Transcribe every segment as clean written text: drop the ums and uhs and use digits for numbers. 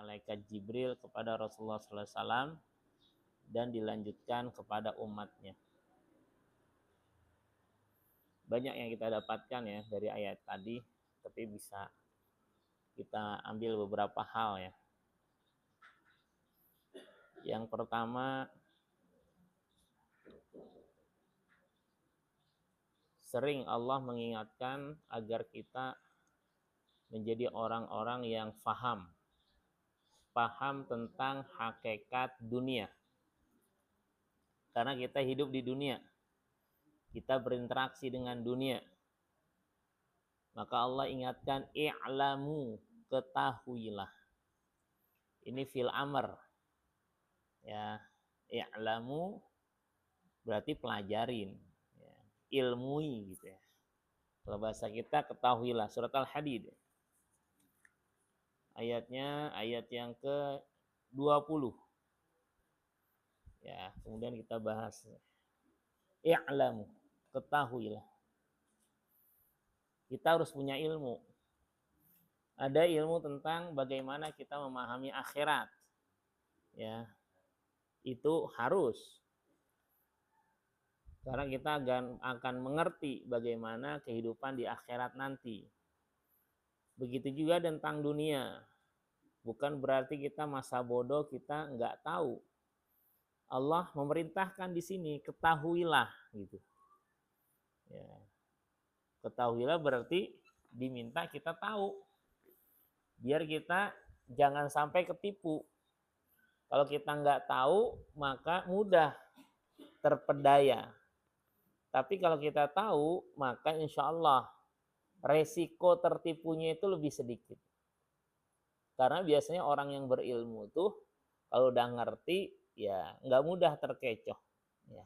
malaikat Jibril kepada Rasulullah SAW dan dilanjutkan kepada umatnya. Banyak yang kita dapatkan ya dari ayat tadi, tapi bisa kita ambil beberapa hal ya. Yang pertama, sering Allah mengingatkan agar kita menjadi orang-orang yang paham tentang hakikat dunia. Karena kita hidup di dunia, kita berinteraksi dengan dunia. Maka Allah ingatkan, i'lamu, ketahuilah. Ini fil amr. Ya, i'lamu berarti pelajarin, ya, ilmui gitu ya. Kalau bahasa kita ketahuilah, surat Al-Hadid. Ayatnya ayat yang ke-20. Ya, kemudian kita bahas. I'lamu, ketahuilah. Kita harus punya ilmu. Ada ilmu tentang bagaimana kita memahami akhirat. Ya. Itu harus. Karena kita akan mengerti bagaimana kehidupan di akhirat nanti. Begitu juga tentang dunia. Bukan berarti kita masa bodoh, kita nggak tahu. Allah memerintahkan di sini, ketahuilah gitu. Ya. Ketahuilah berarti diminta kita tahu. Biar kita jangan sampai ketipu. Kalau kita nggak tahu, maka mudah terpedaya. Tapi kalau kita tahu, maka insya Allah resiko tertipunya itu lebih sedikit. Karena biasanya orang yang berilmu tuh kalau udah ngerti, ya nggak mudah terkecoh. Ya.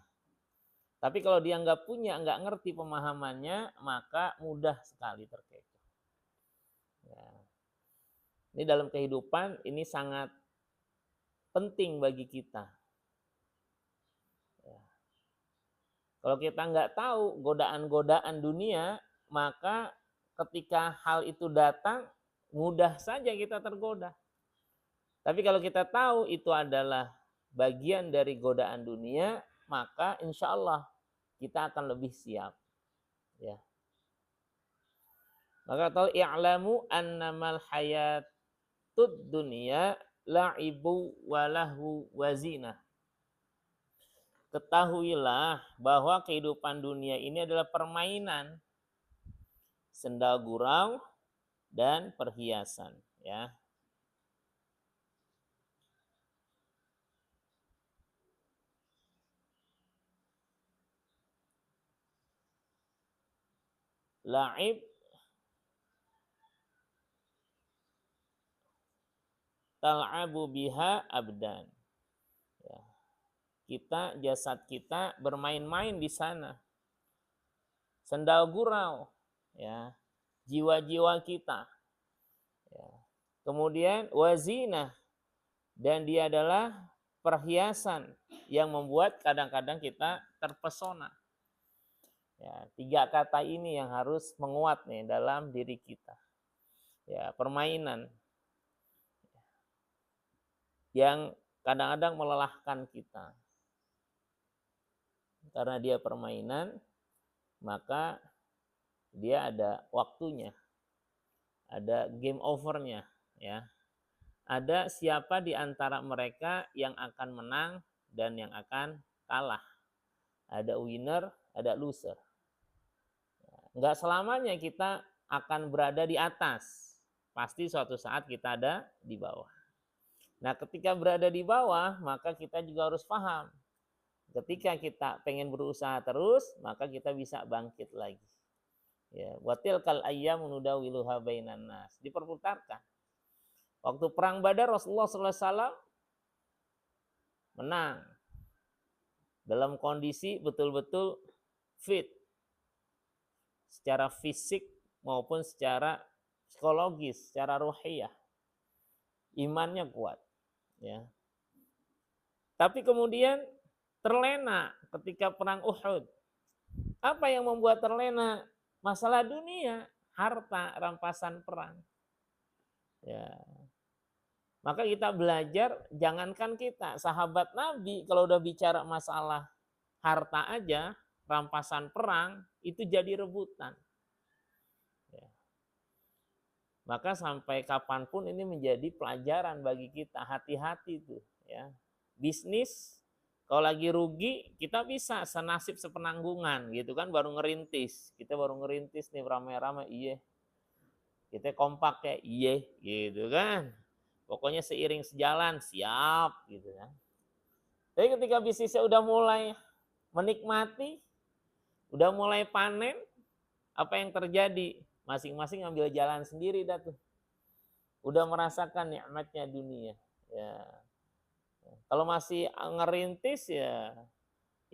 Tapi kalau dia nggak ngerti pemahamannya, maka mudah sekali terkecoh. Ya. Ini dalam kehidupan ini sangat penting bagi kita. Ya. Kalau kita nggak tahu godaan-godaan dunia, maka ketika hal itu datang, mudah saja kita tergoda. Tapi kalau kita tahu itu adalah bagian dari godaan dunia, maka insya Allah kita akan lebih siap. Ya. Maka tahu i'lamu annamal hayatud dunya la'ibu walahu wazina. Ketahuilah bahwa kehidupan dunia ini adalah permainan, senda gurau dan perhiasan, ya. La'ib tal'abu biha abdan. Ya. Jasad kita bermain-main di sana. Senda gurau, ya. Jiwa-jiwa kita. Ya. Kemudian wazina, dan dia adalah perhiasan yang membuat kadang-kadang kita terpesona. Ya, 3 kata ini yang harus menguat nih dalam diri kita. Ya, permainan yang kadang-kadang melelahkan kita. Karena dia permainan, maka dia ada waktunya. Ada game overnya, ya. Ada siapa di antara mereka yang akan menang dan yang akan kalah. Ada winner, ada loser. Enggak selamanya kita akan berada di atas. Pasti suatu saat kita ada di bawah. Nah, ketika berada di bawah, maka kita juga harus paham. Ketika kita pengen berusaha terus, maka kita bisa bangkit lagi. Ya, watilkal ayyamu nudawiluha bainan nas. Diperputarkan. Waktu perang Badar Rasulullah SAW menang. Dalam kondisi betul-betul fit. Secara fisik maupun secara psikologis, secara ruhiyah. Imannya kuat. Ya. Tapi kemudian terlena ketika perang Uhud. Apa yang membuat terlena? Masalah dunia, harta, rampasan perang. Ya. Maka kita belajar, jangankan kita, sahabat Nabi kalau udah bicara masalah harta aja, rampasan perang, itu jadi rebutan. Ya. Maka sampai kapanpun ini menjadi pelajaran bagi kita, hati-hati tuh. Ya. Bisnis, kalau lagi rugi, kita bisa senasib sepenanggungan gitu kan, baru ngerintis. Kita baru ngerintis nih rame-rame, iya. Kita kompak ya, iya gitu kan. Pokoknya seiring sejalan, siap gitu kan. Tapi ketika bisnisnya udah mulai menikmati, udah mulai panen, apa yang terjadi? Masing-masing ambil jalan sendiri dah tuh. Udah merasakan nikmatnya dunia. Ya. Kalau masih ngerintis ya,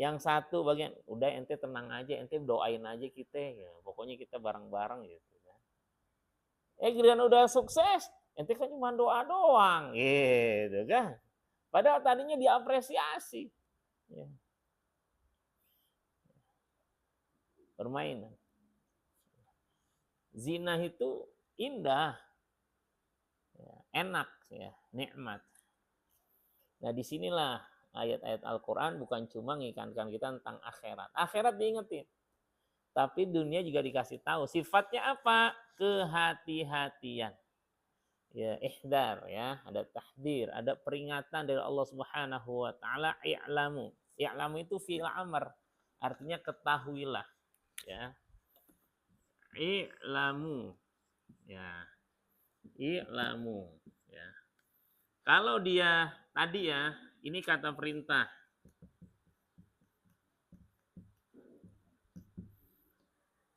yang satu bagian udah ente tenang aja, ente doain aja kita ya. Pokoknya kita bareng-bareng gitu kan. Giliran udah sukses, ente kan cuma doa doang gitu kan. Padahal tadinya diapresiasi. Ya. Permainan. Zina itu indah, ya, enak, ya, nikmat. Nah disinilah ayat-ayat Al-Quran bukan cuma mengingatkan kita tentang akhirat. Akhirat diingetin. Tapi dunia juga dikasih tahu. Sifatnya apa? Kehati-hatian. Ya, ihdar ya, ada tahdir, ada peringatan dari Allah Subhanahu wa taala, i'lamu. I'lamu itu fi'il amr, artinya ketahuilah, ya. I'lamu. Ya. I'lamu, ya. Kalau dia tadi ya, ini kata perintah.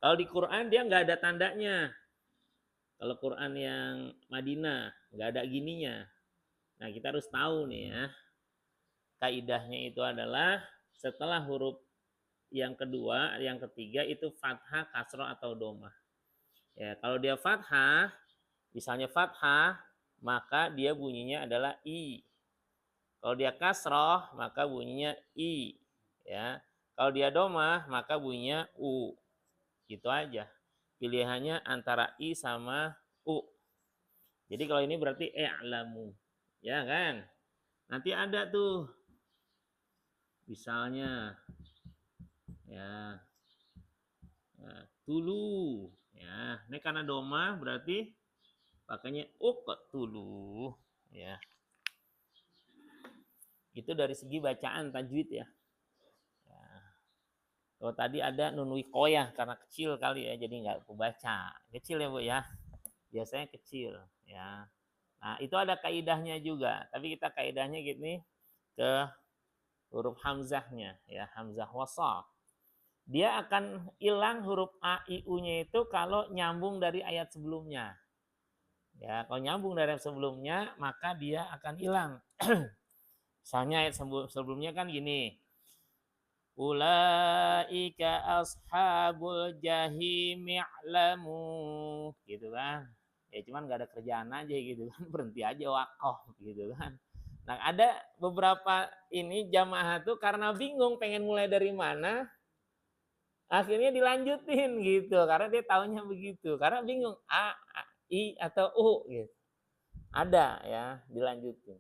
Kalau di Quran dia nggak ada tandanya. Kalau Quran yang Madinah nggak ada gininya. Nah kita harus tahu nih ya. Kaidahnya itu adalah setelah huruf yang kedua, yang ketiga itu fathah, kasroh atau domah. Ya kalau dia fathah, misalnya fathah, maka dia bunyinya adalah i. Kalau dia kasroh, maka bunyinya i. Ya. Kalau dia domah, maka bunyinya u. Gitu aja. Pilihannya antara i sama u. Jadi kalau ini berarti i'lamu. Ya kan? Nanti ada tuh. Misalnya ya. Tulu. Ya, ini karena doma berarti pakainya uqtulu. Ya. Itu dari segi bacaan tajwid ya. Kalau tadi ada nun wikoyah karena kecil kali ya, jadi nggak aku baca. Kecil ya Bu ya. Biasanya kecil ya. Nah, itu ada kaidahnya juga. Tapi kita kaidahnya gini ke huruf hamzahnya ya, hamzah wasal. Dia akan hilang huruf a i u-nya itu kalau nyambung dari ayat sebelumnya. Ya, kalau nyambung dari ayat sebelumnya, maka dia akan hilang. Misalnya ayat sebelumnya kan gini. Ulaika ashabul jahim ya'lamu gitu kan. Ya cuman gak ada kerjaan aja gitu kan, berhenti aja wakof gitu kan. Nah ada beberapa ini jamaah tuh karena bingung pengen mulai dari mana, akhirnya dilanjutin gitu karena dia taunya begitu, karena bingung a, i atau u gitu. Ada ya dilanjutin.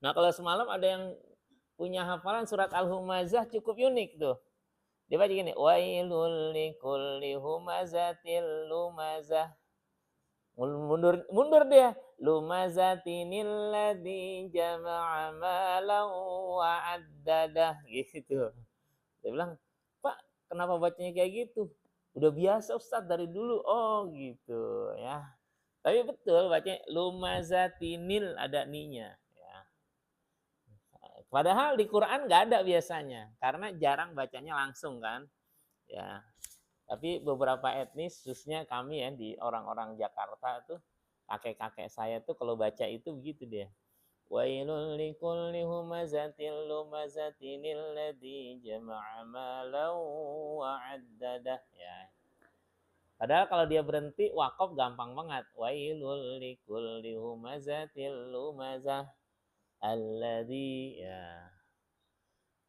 Nah kalau semalam ada yang punya hafalan surat Al-Humazah cukup unik tuh. Dia baca gini, wailul likulli humazatil lumazah. Mundur dia. Lumazatinil ladzi jama'a malan wa addadah gitu. Dia bilang, "Pak, kenapa bacanya kayak gitu?" Udah biasa Ustaz dari dulu. Oh, gitu ya. Tapi betul bacanya lumazatinil ada ninya. Padahal di Quran nggak ada biasanya, karena jarang bacanya langsung kan. Ya, tapi beberapa etnis, khususnya kami ya di orang-orang Jakarta tuh, kakek-kakek saya tuh kalau baca itu begitu dia. Wailul likulli humazatil lumazatinil ladzi jama'a malan wa 'addadah. Ya. Padahal kalau dia berhenti wakaf gampang banget. Wailul likulli humazatil lumazah alladzi ya.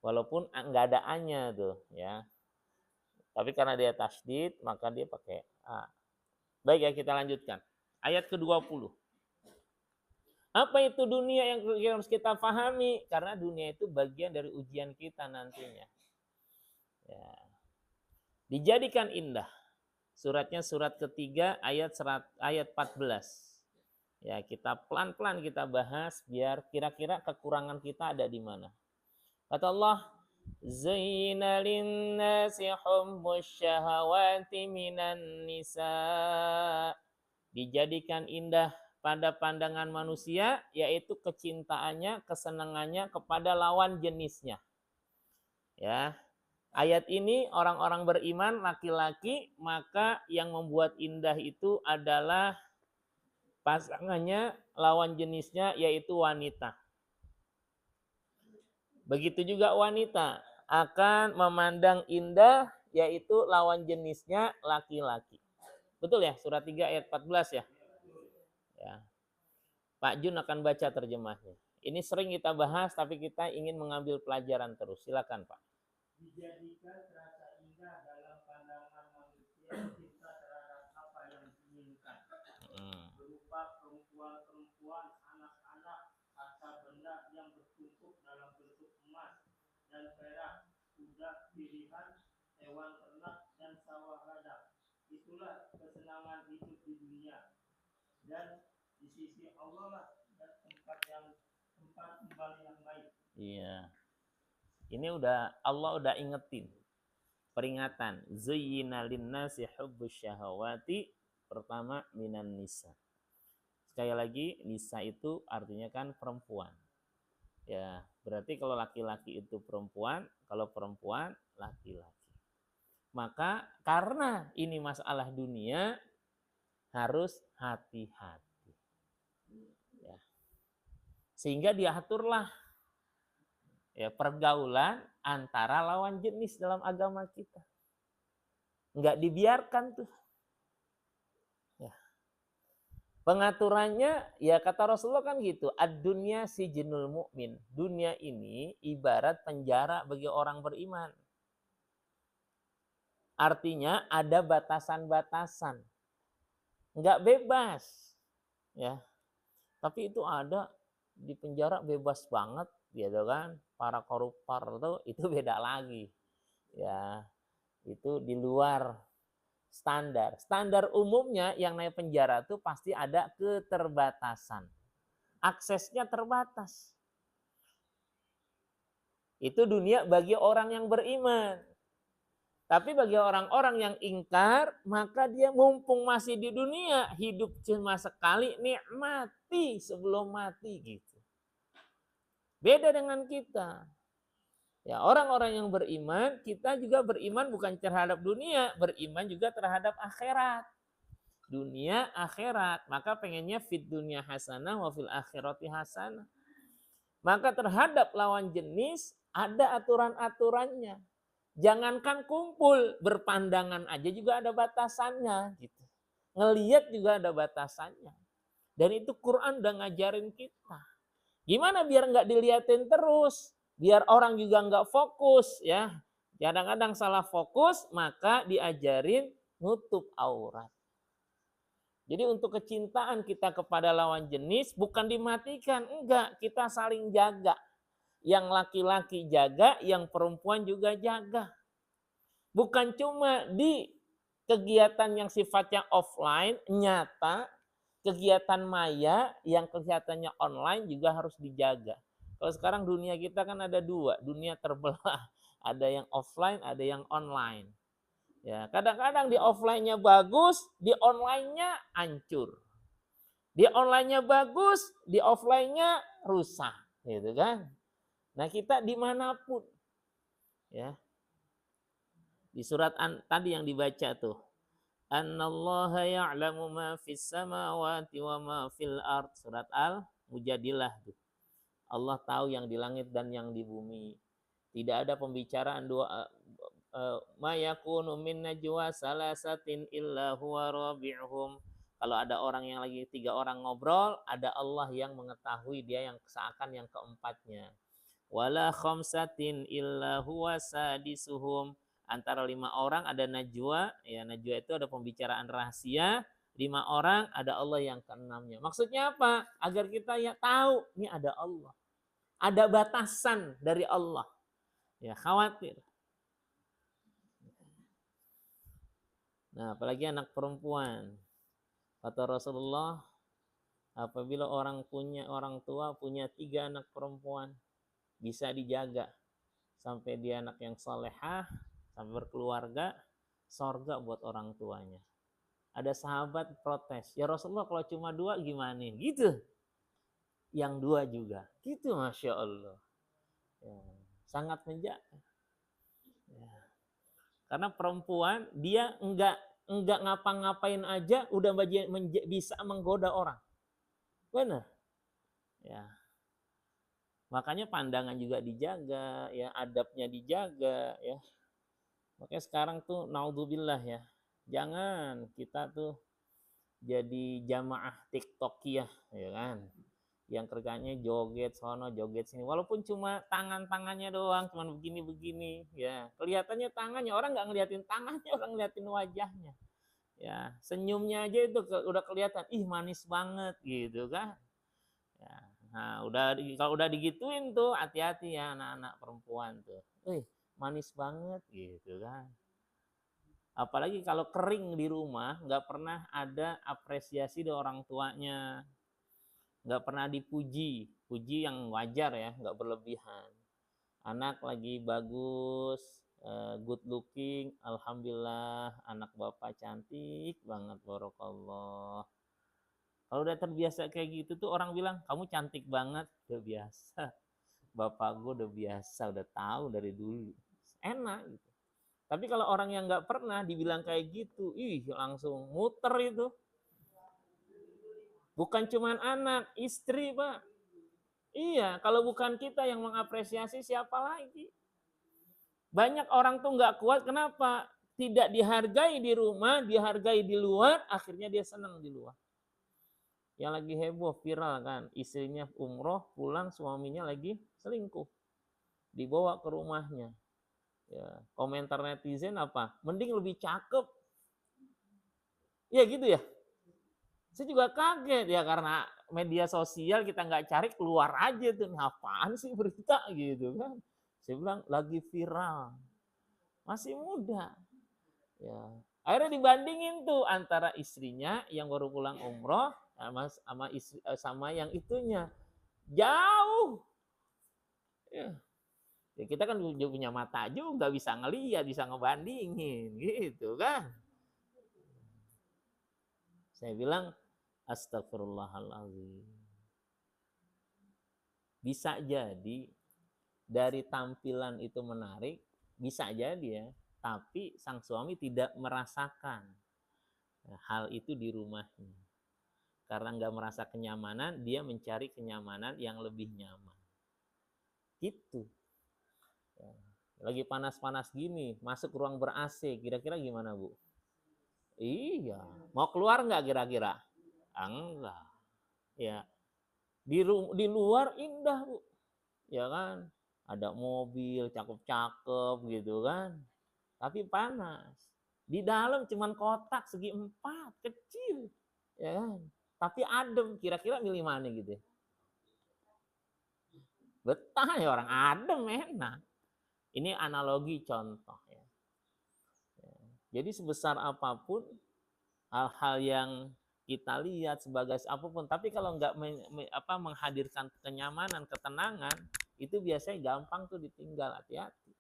Walaupun nggak ada a-nya tuh ya. Tapi karena dia tasdid maka dia pakai a. Baik ya kita lanjutkan. Ayat ke-20. Apa itu dunia yang harus kita pahami? Karena dunia itu bagian dari ujian kita nantinya. Ya. Dijadikan indah. Suratnya surat ketiga ayat 14. Ya, kita pelan-pelan kita bahas biar kira-kira kekurangan kita ada di mana. Kata Allah, Zayyina linnasi hubbus syahawati minan nisa. Dijadikan indah pada pandangan manusia, yaitu kecintaannya, kesenangannya kepada lawan jenisnya. Ya, ayat ini orang-orang beriman laki-laki, maka yang membuat indah itu adalah pasangannya, lawan jenisnya yaitu wanita. Begitu juga wanita akan memandang indah yaitu lawan jenisnya laki-laki. Betul ya? Surat 3 ayat 14 ya? Ya. Pak Jun akan baca terjemahnya. Ini sering kita bahas tapi kita ingin mengambil pelajaran terus. Silakan Pak. Dijadikan terasa indah dalam pandangan manusia cinta terhadap apa yang diinginkan. Berupa perempuan-perempuan, anak-anak, harta benda yang bertumpuk dalam bentuk emas dan perak, kuda pilihan, hewan ternak dan sawah ladang. Itulah kesenangan hidup di dunia. Dan di sisi Allah lah dan tempat kembali yang baik. Iya. Ini Allah udah ingetin. Peringatan. Zuyyina linnasi hubbus syahawati. Pertama minan nisa. Sekali lagi, nisa itu artinya kan perempuan. Ya, berarti kalau laki-laki itu perempuan, kalau perempuan laki-laki. Maka karena ini masalah dunia, harus hati-hati. Ya. Sehingga diaturlah ya pergaulan antara lawan jenis dalam agama kita. Enggak dibiarkan tuh. Ya. Pengaturannya ya kata Rasulullah kan gitu, ad-dunya sijnul mu'min. Dunia ini ibarat penjara bagi orang beriman. Artinya ada batasan-batasan. Enggak bebas. Ya. Tapi itu ada di penjara bebas banget, gitu kan? Para koruptor itu beda lagi. Ya. Itu di luar standar. Standar umumnya yang naik penjara itu pasti ada keterbatasan. Aksesnya terbatas. Itu dunia bagi orang yang beriman. Tapi bagi orang-orang yang ingkar, maka dia mumpung masih di dunia, hidup cuma sekali, nikmati sebelum mati gitu. Beda dengan kita. Ya, orang-orang yang beriman, kita juga beriman bukan terhadap dunia, beriman juga terhadap akhirat. Dunia, akhirat. Maka pengennya fit dunia hasanah wa fil akhirati hasanah. Maka terhadap lawan jenis ada aturan-aturannya. Jangankan kumpul, berpandangan aja juga ada batasannya gitu. Ngelihat juga ada batasannya. Dan itu Quran udah ngajarin kita. Gimana biar nggak diliatin terus? Biar orang juga nggak fokus ya. Kadang-kadang salah fokus, maka diajarin nutup aurat. Jadi untuk kecintaan kita kepada lawan jenis bukan dimatikan, enggak, kita saling jaga. Yang laki-laki jaga, yang perempuan juga jaga. Bukan cuma di kegiatan yang sifatnya offline, nyata, kegiatan maya yang kelihatannya online juga harus dijaga. Kalau sekarang dunia kita kan ada dua, dunia terbelah. Ada yang offline, ada yang online. Ya, kadang-kadang di offline-nya bagus, di online-nya hancur. Di online-nya bagus, di offline-nya rusak, gitu kan? Nah, kita dimanapun, ya. Di surat tadi yang dibaca tuh, Annallaha ya'lamu ma fis samawati wa ma fil ard. Surat Al-Mujadilah tuh. Allah tahu yang di langit dan yang di bumi. Tidak ada pembicaraan doa ma yakunu min najwa salasatin illa huwa rabi'uhum. Kalau ada orang yang lagi 3 orang ngobrol, ada Allah yang mengetahui, dia yang seakan yang keempatnya. Wala khamsatin illa huwa sadisuhum. Antara 5 orang ada najwa, ya najwa itu ada pembicaraan rahasia, 5 orang, ada Allah yang keenamnya. Maksudnya apa? Agar kita ya tahu, ini ada Allah. Ada batasan dari Allah. Ya, khawatir. Nah, apalagi anak perempuan. Kata Rasulullah, apabila orang tua punya 3 anak perempuan, bisa dijaga sampai dia anak yang salehah, sampai berkeluarga, sorga buat orang tuanya. Ada sahabat protes, ya Rasulullah kalau cuma 2 gimana? Gitu. Yang 2 juga. Gitu, Masya Allah. Ya, sangat menjaga. Ya. Karena perempuan dia enggak ngapa-ngapain aja udah bisa menggoda orang. Benar. Ya. Makanya pandangan juga dijaga, ya, adabnya dijaga, ya. Makanya sekarang tuh naudzubillah ya. Jangan kita tuh jadi jamaah TikTokiyah, ya kan. Yang kerjanya joget sono, joget sini. Walaupun cuma tangannya doang, cuma begini-begini, ya. Kelihatannya tangannya, orang nggak ngeliatin tangannya, orang ngeliatin wajahnya. Ya, senyumnya aja itu udah kelihatan, ih manis banget gitu kan. Ya. Nah, kalau udah digituin tuh hati-hati ya anak-anak perempuan tuh. Manis banget gitu kan. Apalagi kalau kering di rumah, nggak pernah ada apresiasi dari orang tuanya. Nggak pernah dipuji, puji yang wajar ya, nggak berlebihan. Anak lagi bagus, good looking, alhamdulillah, anak bapak cantik banget, barakallah. Kalau udah terbiasa kayak gitu tuh orang bilang, kamu cantik banget, udah biasa. Bapak gue udah biasa, udah tahu dari dulu. Enak gitu. Tapi kalau orang yang nggak pernah dibilang kayak gitu, langsung muter itu. Bukan cuma anak, istri, Pak. Iya, kalau bukan kita yang mengapresiasi, siapa lagi? Banyak orang tuh nggak kuat, kenapa? Tidak dihargai di rumah, dihargai di luar, akhirnya dia senang di luar. Yang lagi heboh, viral kan, istrinya umroh, pulang suaminya lagi selingkuh. Dibawa ke rumahnya. Ya, komentar netizen apa? Mending lebih cakep. Ya gitu ya. Saya juga kaget ya, karena media sosial kita nggak cari, keluar aja tuh, apaan sih berita gitu kan. Saya bilang lagi viral, masih muda. Ya. Akhirnya dibandingin tuh antara istrinya yang baru pulang umroh sama yang itunya. Jauh. Ya. Ya kita kan punya mata juga, bisa ngelihat, bisa ngebandingin gitu kan. Saya bilang astagfirullahaladzim. Bisa jadi dari tampilan itu menarik, bisa jadi ya, tapi sang suami tidak merasakan hal itu di rumahnya. Karena nggak merasa kenyamanan, dia mencari kenyamanan yang lebih nyaman. Gitu. Lagi panas-panas gini, masuk ruang ber-AC, kira-kira gimana, Bu? Iya. Mau keluar nggak kira-kira? Enggak. Ya. Di luar indah, Bu. Ya kan? Ada mobil cakep-cakep gitu kan. Tapi panas. Di dalam cuman kotak segi 4, kecil. Ya kan? Tapi adem, kira-kira milih mana gitu? Betah ya, orang adem enak. Ini analogi contoh ya. Jadi sebesar apapun hal-hal yang kita lihat sebagai apapun, tapi kalau nggak menghadirkan kenyamanan, ketenangan, itu biasanya gampang tuh ditinggal, hati-hati.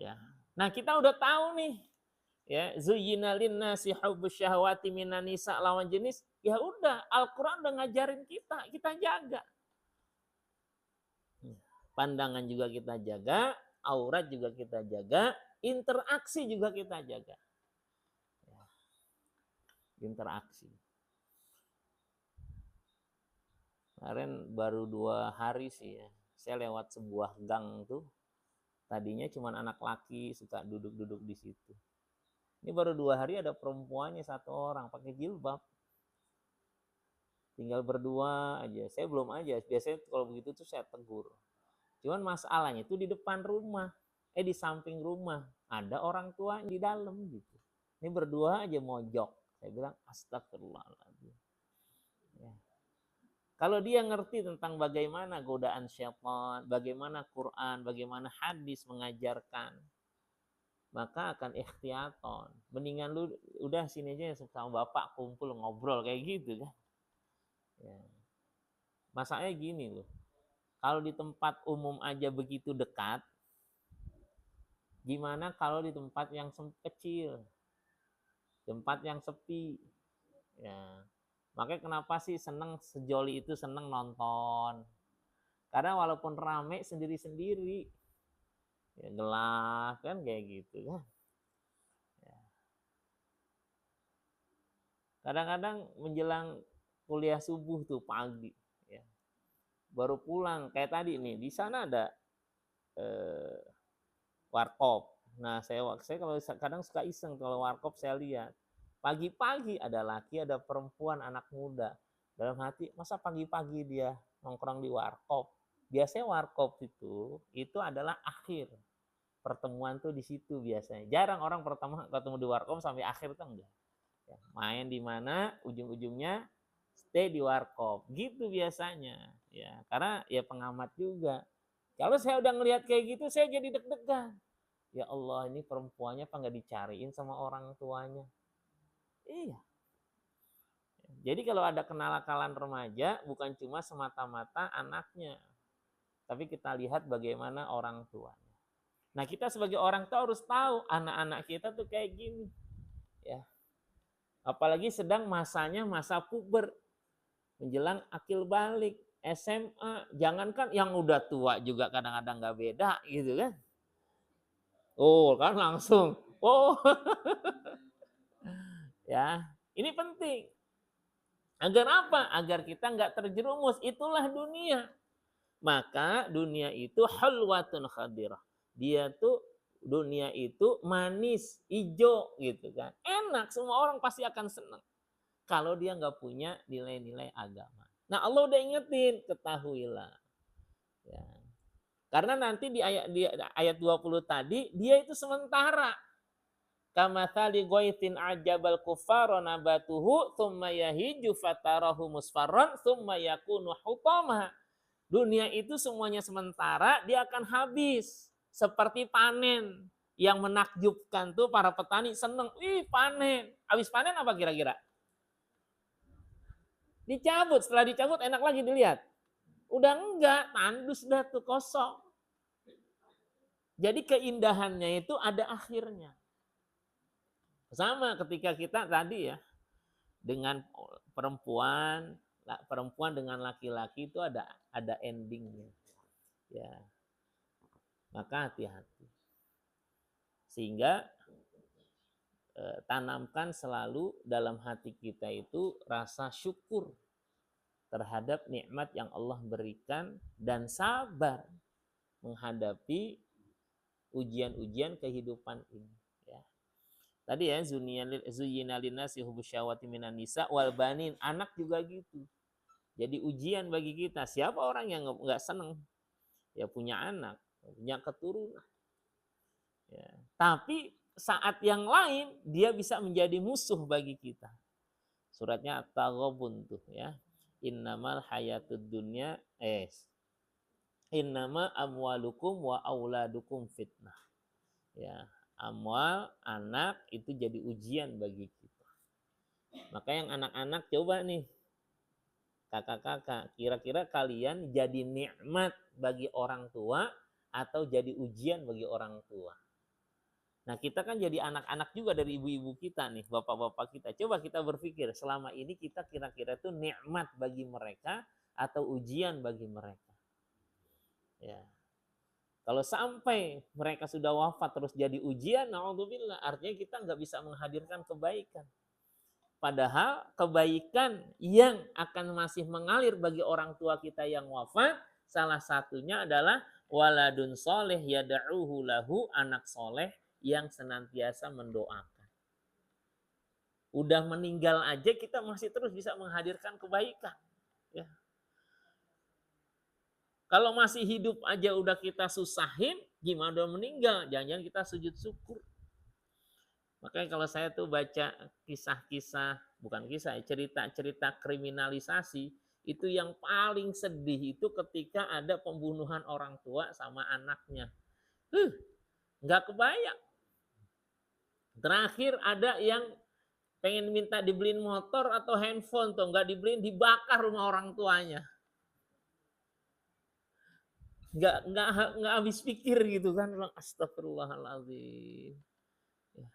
Ya. Nah, kita udah tahu nih, ya, zuyyina linnasi hubbus syahawati minan nisa lawan jenis, ya udah, Al-Qur'an udah ngajarin kita jaga. Pandangan juga kita jaga, aurat juga kita jaga, interaksi juga kita jaga. Interaksi. Kemarin baru 2 hari sih ya, saya lewat sebuah gang tuh, tadinya cuma anak laki suka duduk-duduk di situ. Ini baru 2 hari ada perempuannya 1 orang pakai jilbab. Tinggal berdua aja, saya belum aja, biasanya kalau begitu tuh saya tegur. Cuman masalahnya itu di depan rumah, di samping rumah, ada orang tua di dalam gitu. Ini berdua aja mojok Saya bilang astagfirullahaladzim. Ya. Kalau dia ngerti tentang bagaimana godaan syaitan, bagaimana Quran, bagaimana hadis mengajarkan, maka akan ikhtiaton. Mendingan lu udah sini aja sama bapak kumpul ngobrol kayak gitu kan. Ya. Masalahnya gini loh, kalau di tempat umum aja begitu dekat, gimana kalau di tempat yang kecil, tempat yang sepi. Ya. Makanya kenapa sih seneng sejoli itu seneng nonton. Karena walaupun rame sendiri-sendiri, ya gelap kan kayak gitu kan. Ya. Kadang-kadang menjelang kuliah subuh tuh pagi, ya. Baru pulang kayak tadi nih, di sana ada warkop. Nah saya kalau kadang suka iseng kalau warkop saya lihat pagi-pagi ada laki ada perempuan anak muda. Dalam hati masa pagi-pagi dia nongkrong di warkop. Biasanya warkop itu adalah akhir pertemuan tuh di situ biasanya. Jarang orang pertama ketemu di warkop sampai akhir tuh enggak. Ya, main di mana ujung-ujungnya stay di warkop gitu biasanya. Ya, karena ya pengamat juga. Kalau saya udah ngelihat kayak gitu saya jadi deg-degan. Ya Allah, ini perempuannya apa nggak dicariin sama orang tuanya? Iya. Jadi kalau ada kenakalan remaja bukan cuma semata-mata anaknya, tapi kita lihat bagaimana orang tuanya. Nah kita sebagai orang tua harus tahu anak-anak kita tuh kayak gini, ya. Apalagi sedang masanya masa puber, menjelang akil balik, SMA. Jangankan yang udah tua juga kadang-kadang nggak beda gitu kan? Oh kan langsung, oh ya ini penting. Agar apa? Agar kita nggak terjerumus. Itulah dunia. Maka dunia itu halwatun khadirah. Dia tuh dunia itu manis, hijau gitu kan. Enak, semua orang pasti akan senang. Kalau dia nggak punya nilai-nilai agama. Nah Allah udah ingetin, ketahuilah. Ya. Karena nanti di ayat 20 tadi, dia itu sementara. Kamathali ghaithin ajabal kuffara nabatuhu thumma yahiju fatarahu musfarran thumma yakunu hutama. Dunia itu semuanya sementara, dia akan habis. Seperti panen yang menakjubkan tuh para petani seneng, ih panen. Habis panen apa kira-kira? Dicabut, setelah dicabut enak lagi dilihat. Udah enggak, tandus dah tuh kosong. Jadi keindahannya itu ada akhirnya. Sama ketika kita tadi ya, dengan perempuan dengan laki-laki itu ada endingnya. Ya. Maka hati-hati. Sehingga tanamkan selalu dalam hati kita itu rasa syukur terhadap nikmat yang Allah berikan dan sabar menghadapi ujian-ujian kehidupan ini. Ya. Tadi ya zuyyina linnasi hubbus syahwati minan nisa wal banin, anak juga gitu. Jadi ujian bagi kita. Siapa orang yang nggak seneng ya punya anak, punya keturunan. Ya. Tapi saat yang lain dia bisa menjadi musuh bagi kita. Suratnya At-Taghabun tuh ya. Innamal hayatud dunya innama amwalukum wa auladukum fitnah. Ya, amwal, anak itu jadi ujian bagi kita. Maka yang anak-anak coba nih, kakak-kakak, kira-kira kalian jadi nikmat bagi orang tua atau jadi ujian bagi orang tua? Nah kita kan jadi anak-anak juga dari ibu-ibu kita nih, bapak-bapak kita. Coba kita berpikir selama ini kita kira-kira itu nikmat bagi mereka atau ujian bagi mereka. Ya. Kalau sampai mereka sudah wafat terus jadi ujian, na'udzubillah, artinya kita nggak bisa menghadirkan kebaikan. Padahal kebaikan yang akan masih mengalir bagi orang tua kita yang wafat, salah satunya adalah waladun soleh yada'uhu lahu, anak soleh yang senantiasa mendoakan. Udah meninggal aja kita masih terus bisa menghadirkan kebaikan. Ya. Kalau masih hidup aja udah kita susahin, gimana udah meninggal? Jangan-jangan kita sujud syukur. Makanya kalau saya tuh baca kisah-kisah, bukan kisah, cerita-cerita kriminalisasi, itu yang paling sedih itu ketika ada pembunuhan orang tua sama anaknya. Nggak kebayang. Terakhir ada yang pengen minta dibeliin motor atau handphone tuh, nggak dibeliin, dibakar rumah orang tuanya. Nggak habis pikir gitu kan, astagfirullahaladzim. Ya.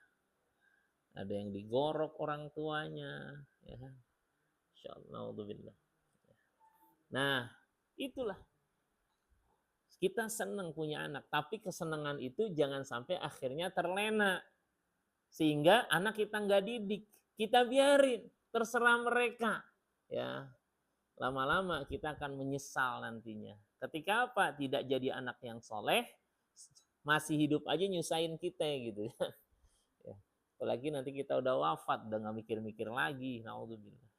Ada yang digorok orang tuanya, ya kan? Insyaallah. Nah, itulah kita senang punya anak, tapi kesenangan itu jangan sampai akhirnya terlena sehingga anak kita nggak didik, kita biarin terserah mereka, ya. Lama-lama kita akan menyesal nantinya. Ketika apa? Tidak jadi anak yang soleh, masih hidup aja nyusahin kita gitu. Ya. Apalagi nanti kita udah wafat, udah nggak mikir-mikir lagi. Naudzubillah.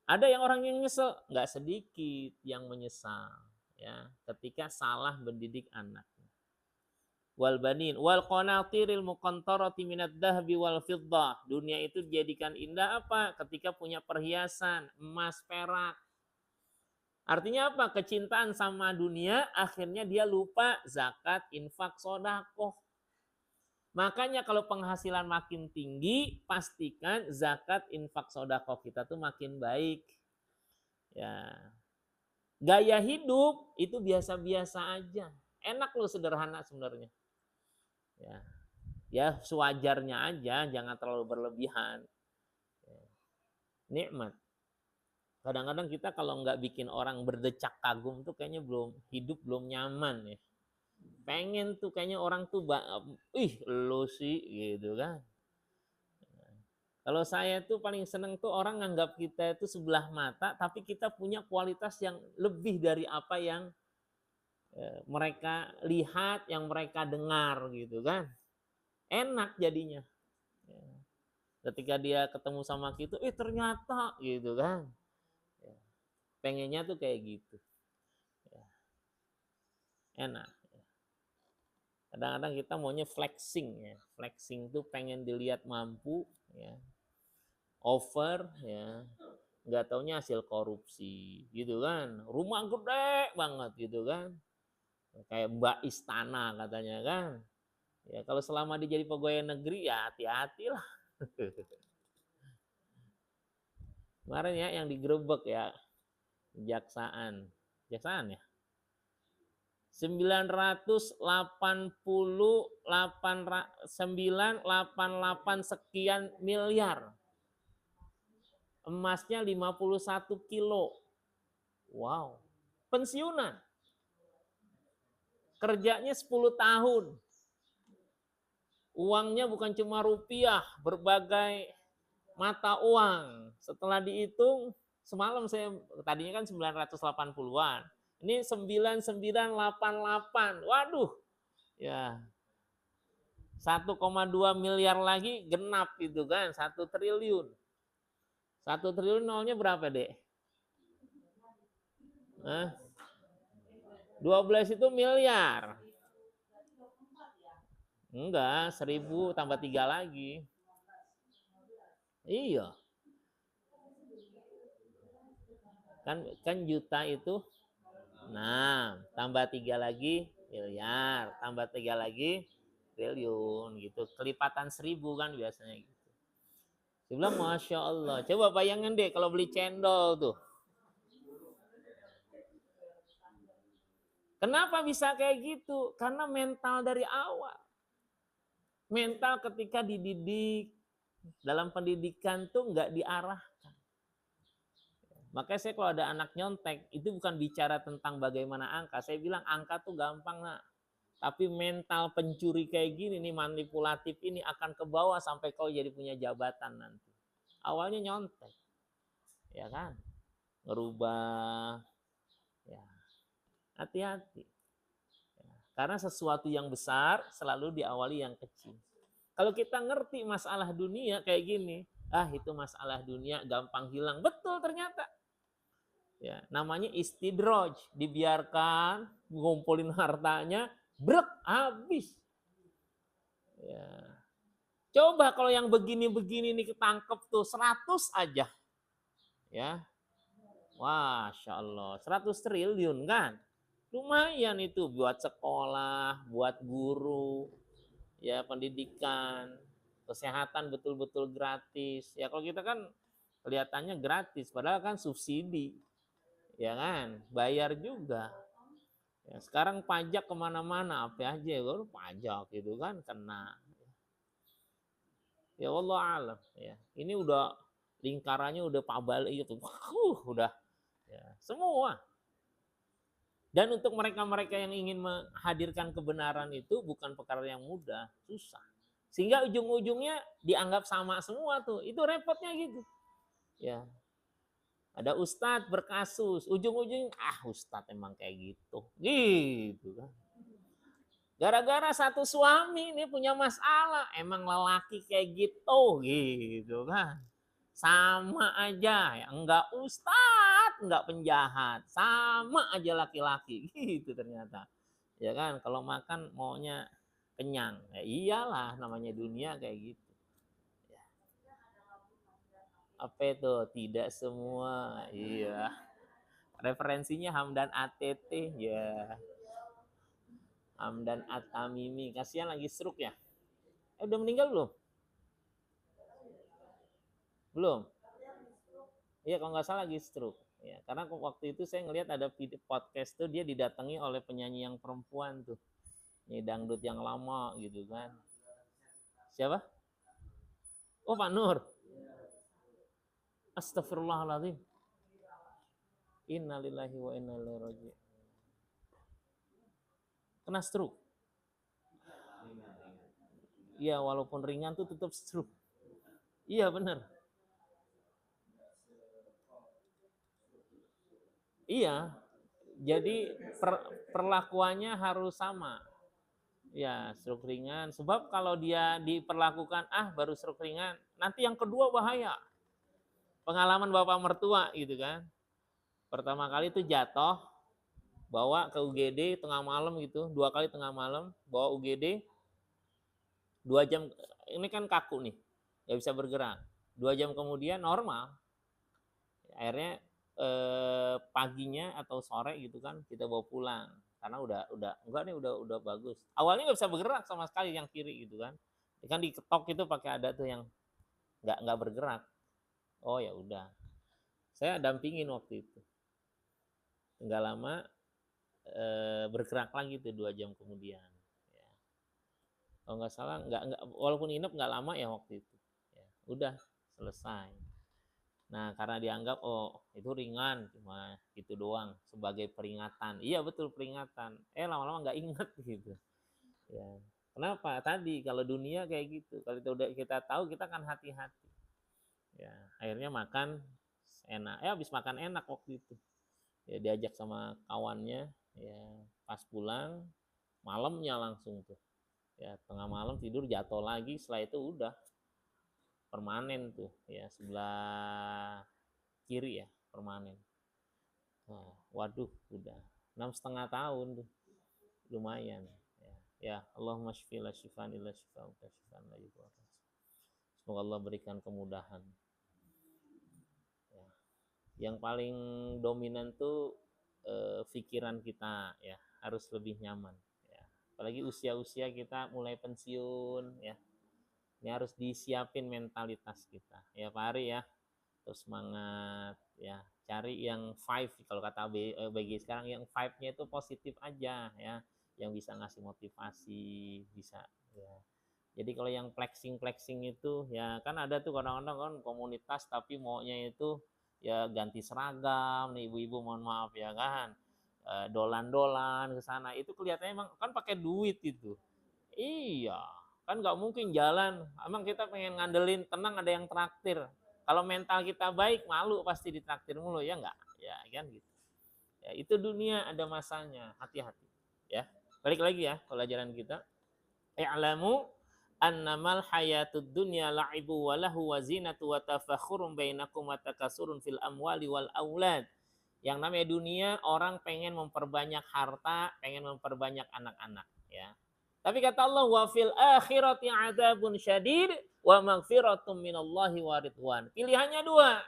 Ada yang orang yang nyesel, nggak sedikit yang menyesal, ya, ketika salah mendidik anak. Wal banin wal qanatiril muqantarati minad dhahbi wal fiddah. Dunia itu dijadikan indah apa? Ketika punya perhiasan, emas, perak. Artinya apa? Kecintaan sama dunia akhirnya dia lupa zakat, infak, sedekah. Makanya kalau penghasilan makin tinggi, pastikan zakat, infak, sedekah kita tuh makin baik. Ya. Gaya hidup itu biasa-biasa aja. Enak loh, sederhana sebenarnya. Ya. Ya sewajarnya aja, jangan terlalu berlebihan. Ya. Nikmat. Kadang-kadang kita kalau nggak bikin orang berdecak kagum tuh kayaknya hidup belum nyaman ya. Pengen tuh kayaknya orang tuh, lo sih gitu kan. Kalau saya tuh paling seneng tuh orang nganggap kita itu sebelah mata, tapi kita punya kualitas yang lebih dari apa yang mereka lihat, yang mereka dengar gitu kan. Enak jadinya. Ketika dia ketemu sama kita, ternyata gitu kan. Pengennya tuh kayak gitu. Enak. Kadang-kadang kita maunya flexing ya. Flexing tuh pengen dilihat mampu ya. Over ya. Nggak taunya hasil korupsi gitu kan. Rumah gede banget gitu kan. Kayak Mbak Istana katanya kan. Ya kalau selama dia jadi pegawai negeri ya hati-hatilah. Kemarin ya yang digerebek ya. Kejaksaan ya. 988 sekian miliar. Emasnya 51 kilo. Wow. Pensiunan. Kerjanya 10 tahun. Uangnya bukan cuma rupiah, berbagai mata uang. Setelah dihitung, semalam saya, tadinya kan 980-an. Ini 9988. Waduh. Ya. 1,2 miliar lagi genap itu kan, 1 triliun. 1 triliun nolnya berapa, Dek? 12 itu miliar. Enggak, 1000 tambah 3 lagi. Iya. Kan juta itu 6, tambah 3 lagi miliar, tambah 3 lagi triliun gitu. Kelipatan 1000 kan biasanya gitu. Saya bilang Masya Allah. Coba bayangin deh kalau beli cendol tuh. Kenapa bisa kayak gitu? Karena mental dari awal. Mental ketika dididik, dalam pendidikan tuh nggak diarahkan. Makanya saya kalau ada anak nyontek, itu bukan bicara tentang bagaimana angka. Saya bilang angka tuh gampang, nak. Tapi mental pencuri kayak gini nih, manipulatif ini akan ke bawah sampai kau jadi punya jabatan nanti. Awalnya nyontek. Ya kan? Ngerubah. Ya. Hati-hati. Ya. Karena sesuatu yang besar selalu diawali yang kecil. Kalau kita ngerti masalah dunia kayak gini, itu masalah dunia gampang hilang. Betul ternyata. Ya, namanya istidroj, dibiarkan ngumpulin hartanya, brek habis. Ya. Coba kalau yang begini-begini nih ketangkep tuh 100 aja. Ya. Masya Allah, 100 triliun kan? Lumayan itu buat sekolah, buat guru, ya pendidikan, kesehatan betul-betul gratis. Ya kalau kita kan kelihatannya gratis, padahal kan subsidi. Ya kan? Bayar juga. Ya, sekarang pajak kemana-mana, apa aja ya, pajak gitu kan, kena. Ya Allah alam. Ya. Ini udah lingkarannya udah pabalik gitu. Udah ya, semua. Dan untuk mereka-mereka yang ingin menghadirkan kebenaran itu bukan perkara yang mudah, susah. Sehingga ujung-ujungnya dianggap sama semua tuh. Itu repotnya gitu. Ya. Ada ustadz berkasus, ujung-ujung ustadz emang kayak gitu. Gitu kan. Gara-gara satu suami ini punya masalah, emang lelaki kayak gitu kan. Sama aja, ya enggak ustadz, enggak penjahat, sama aja laki-laki gitu ternyata. Ya kan, kalau makan maunya kenyang. Ya iyalah namanya dunia kayak gitu. Ya. Apa itu? Tidak semua. Iya. Referensinya Hamdan ATT ya. Hamdan At-Tamimi, kasihan lagi stroke ya. Udah meninggal belum? Belum. Iya kalau nggak salah lagi stroke. Ya, karena waktu itu saya ngelihat ada video podcast tuh dia didatangi oleh penyanyi yang perempuan tuh. Ini dangdut yang lama gitu kan. Siapa? Oh Pak Nur. Astagfirullahaladzim. Innalillahi wa inna ilaihi raji'un. Kena stroke. Iya walaupun ringan tuh tetap stroke. Iya benar. Iya. Jadi perlakuannya harus sama. Ya, stroke ringan. Sebab kalau dia diperlakukan baru stroke ringan, nanti yang kedua bahaya. Pengalaman bapak mertua gitu kan. Pertama kali itu jatuh, bawa ke UGD tengah malam gitu, 2 kali tengah malam, bawa UGD 2 jam, ini kan kaku nih, nggak bisa bergerak. 2 jam kemudian normal. Akhirnya paginya atau sore gitu kan kita bawa pulang karena udah enggak nih udah bagus. Awalnya nggak bisa bergerak sama sekali yang kiri gitu kan. Kan diketok itu pakai ada tuh yang nggak bergerak. Oh ya udah. Saya dampingin waktu itu. Enggak lama bergerak lagi tuh 2 jam kemudian. Ya. Kalau nggak salah nggak walaupun inap nggak lama ya waktu itu. Ya, udah selesai. Nah, karena dianggap itu ringan, cuma gitu doang sebagai peringatan. Iya betul peringatan. Lama-lama nggak ingat gitu. Ya. Kenapa? Tadi kalau dunia kayak gitu. Kalau kita tahu kita kan hati-hati. Ya, akhirnya makan enak. Habis makan enak waktu itu. Ya diajak sama kawannya, ya pas pulang malamnya langsung tuh. Ya tengah malam tidur jatuh lagi, setelah itu udah permanen tuh ya sebelah kiri ya permanen. Nah, waduh udah 6,5 tahun tuh lumayan ya Allahumma shfila shifan illa shifan shifan la yughadiru. Semoga Allah berikan kemudahan ya. Yang paling dominan tuh pikiran kita ya harus lebih nyaman ya. Apalagi usia-usia kita mulai pensiun ya. Ini harus disiapin mentalitas kita. Ya Pak Ari ya. Terus semangat ya. Cari yang 5 kalau kata BG sekarang yang 5-nya itu positif aja ya. Yang bisa ngasih motivasi, bisa ya. Jadi kalau yang flexing itu ya kan ada tuh kadang-kadang kan komunitas tapi maunya itu ya ganti seragam nih ibu-ibu mohon maaf ya kan. Dolan-dolan ke sana itu kelihatannya emang kan pakai duit itu. Iya, kan nggak mungkin jalan. Emang kita pengen ngandelin tenang ada yang traktir. Kalau mental kita baik, malu pasti ditraktir mulu ya nggak? Ya kan gitu. Ya, itu dunia ada masanya, hati-hati. Ya, balik lagi ya pelajaran kita. I'lamu annamal hayatud dunya la'ibu wa lahu wa zinatu wa tafakhurun bainakum wa takasurun fil amwali wal aulad. Yang namanya dunia orang pengen memperbanyak harta, pengen memperbanyak anak-anak ya. Tapi kata Allah wa fil akhirati adzabun syadid wa maghfiratum minallahi wa ridwan. Pilihannya dua.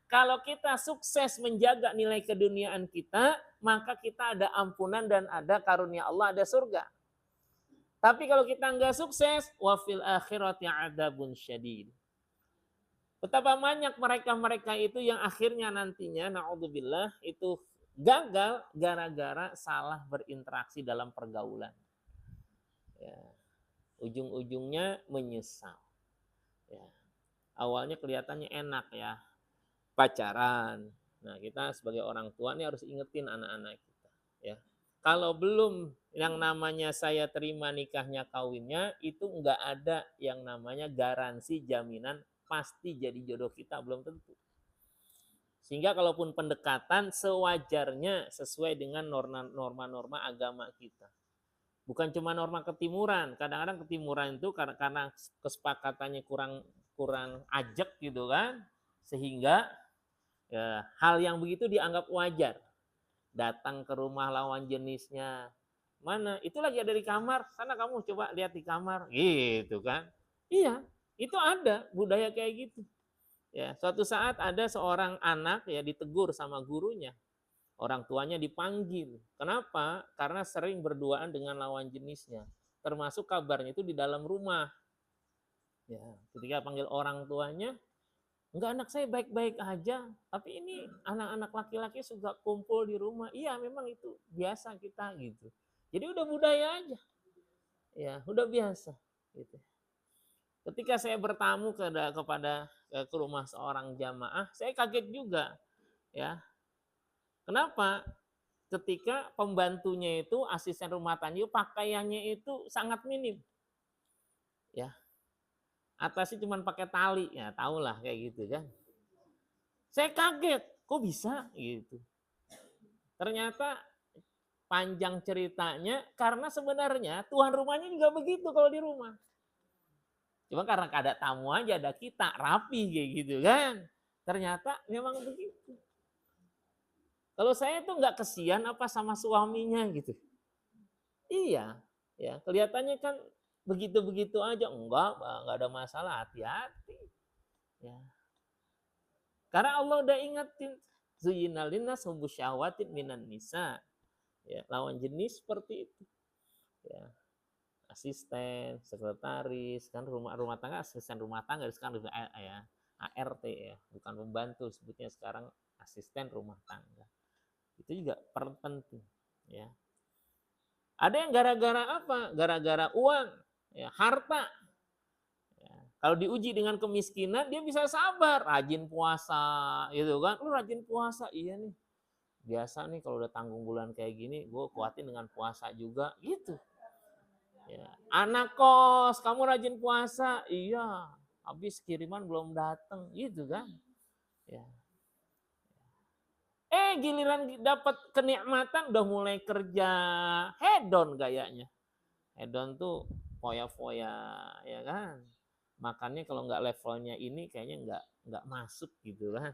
Kalau kita sukses menjaga nilai keduniaan kita, maka kita ada ampunan dan ada karunia Allah, ada surga. Tapi kalau kita nggak sukses, wa fil akhirati adzabun syadid. Betapa banyak mereka-mereka itu yang akhirnya nantinya, naudzubillah, itu gagal gara-gara salah berinteraksi dalam pergaulan. Ya. Ujung-ujungnya menyesal. Ya. Awalnya kelihatannya enak ya, pacaran. Nah, kita sebagai orang tua ini harus ingetin anak-anak kita. Ya. Kalau belum yang namanya saya terima nikahnya kawinnya, itu nggak ada yang namanya garansi jaminan pasti jadi jodoh kita, belum tentu. Sehingga kalaupun pendekatan sewajarnya sesuai dengan norma-norma agama kita. Bukan cuma norma ketimuran, kadang-kadang ketimuran itu karena kesepakatannya kurang ajak gitu kan, sehingga ya, hal yang begitu dianggap wajar. Datang ke rumah lawan jenisnya, mana itu lagi ada di kamar, sana kamu coba lihat di kamar, gitu kan. Iya, itu ada budaya kayak gitu. Ya, suatu saat ada seorang anak ya ditegur sama gurunya. Orang tuanya dipanggil. Kenapa? Karena sering berduaan dengan lawan jenisnya. Termasuk kabarnya itu di dalam rumah. Ya, ketika panggil orang tuanya, enggak, anak saya baik-baik aja, tapi ini anak-anak laki-laki suka kumpul di rumah. Iya, memang itu biasa kita gitu. Jadi udah budaya aja. Ya, udah biasa gitu. Ketika saya bertamu ke rumah seorang jamaah, saya kaget juga. Ya. Kenapa? Ketika pembantunya itu asisten rumah tangga, pakaiannya itu sangat minim. Ya. Atasnya cuma pakai tali, ya tahulah kayak gitu kan. Saya kaget, kok bisa gitu. Ternyata panjang ceritanya karena sebenarnya tuan rumahnya juga begitu kalau di rumah. Cuma karena ada tamu aja, ada kita rapi kayak gitu kan. Ternyata memang begitu. Kalau saya tuh nggak kesian apa sama suaminya gitu. Iya, ya kelihatannya kan begitu-begitu aja, enggak ada masalah, hati-hati. Ya. Karena Allah udah ingetin, zuyyina linnas hubbu syahwatin minan nisa. Ya, lawan jenis seperti itu. Ya. Asisten, sekretaris, kan rumah tangga, asisten rumah tangga sekarang ya, ART ya, bukan pembantu, sebutnya sekarang asisten rumah tangga. Itu juga penting, ya. Ada yang gara-gara apa? Gara-gara uang, ya, harta. Ya. Kalau diuji dengan kemiskinan, dia bisa sabar, rajin puasa, gitu kan? Lu rajin puasa, iya nih. Biasa nih kalau udah tanggung bulan kayak gini, gue kuatin dengan puasa juga, gitu. Ya. Anak kos, kamu rajin puasa, iya. Habis kiriman belum datang, gitu kan? Ya. Giliran dapat kenikmatan udah mulai kerja, hedon gayanya. Hedon tuh foya-foya, ya kan. Makannya kalau nggak levelnya ini kayaknya nggak masuk gitu kan.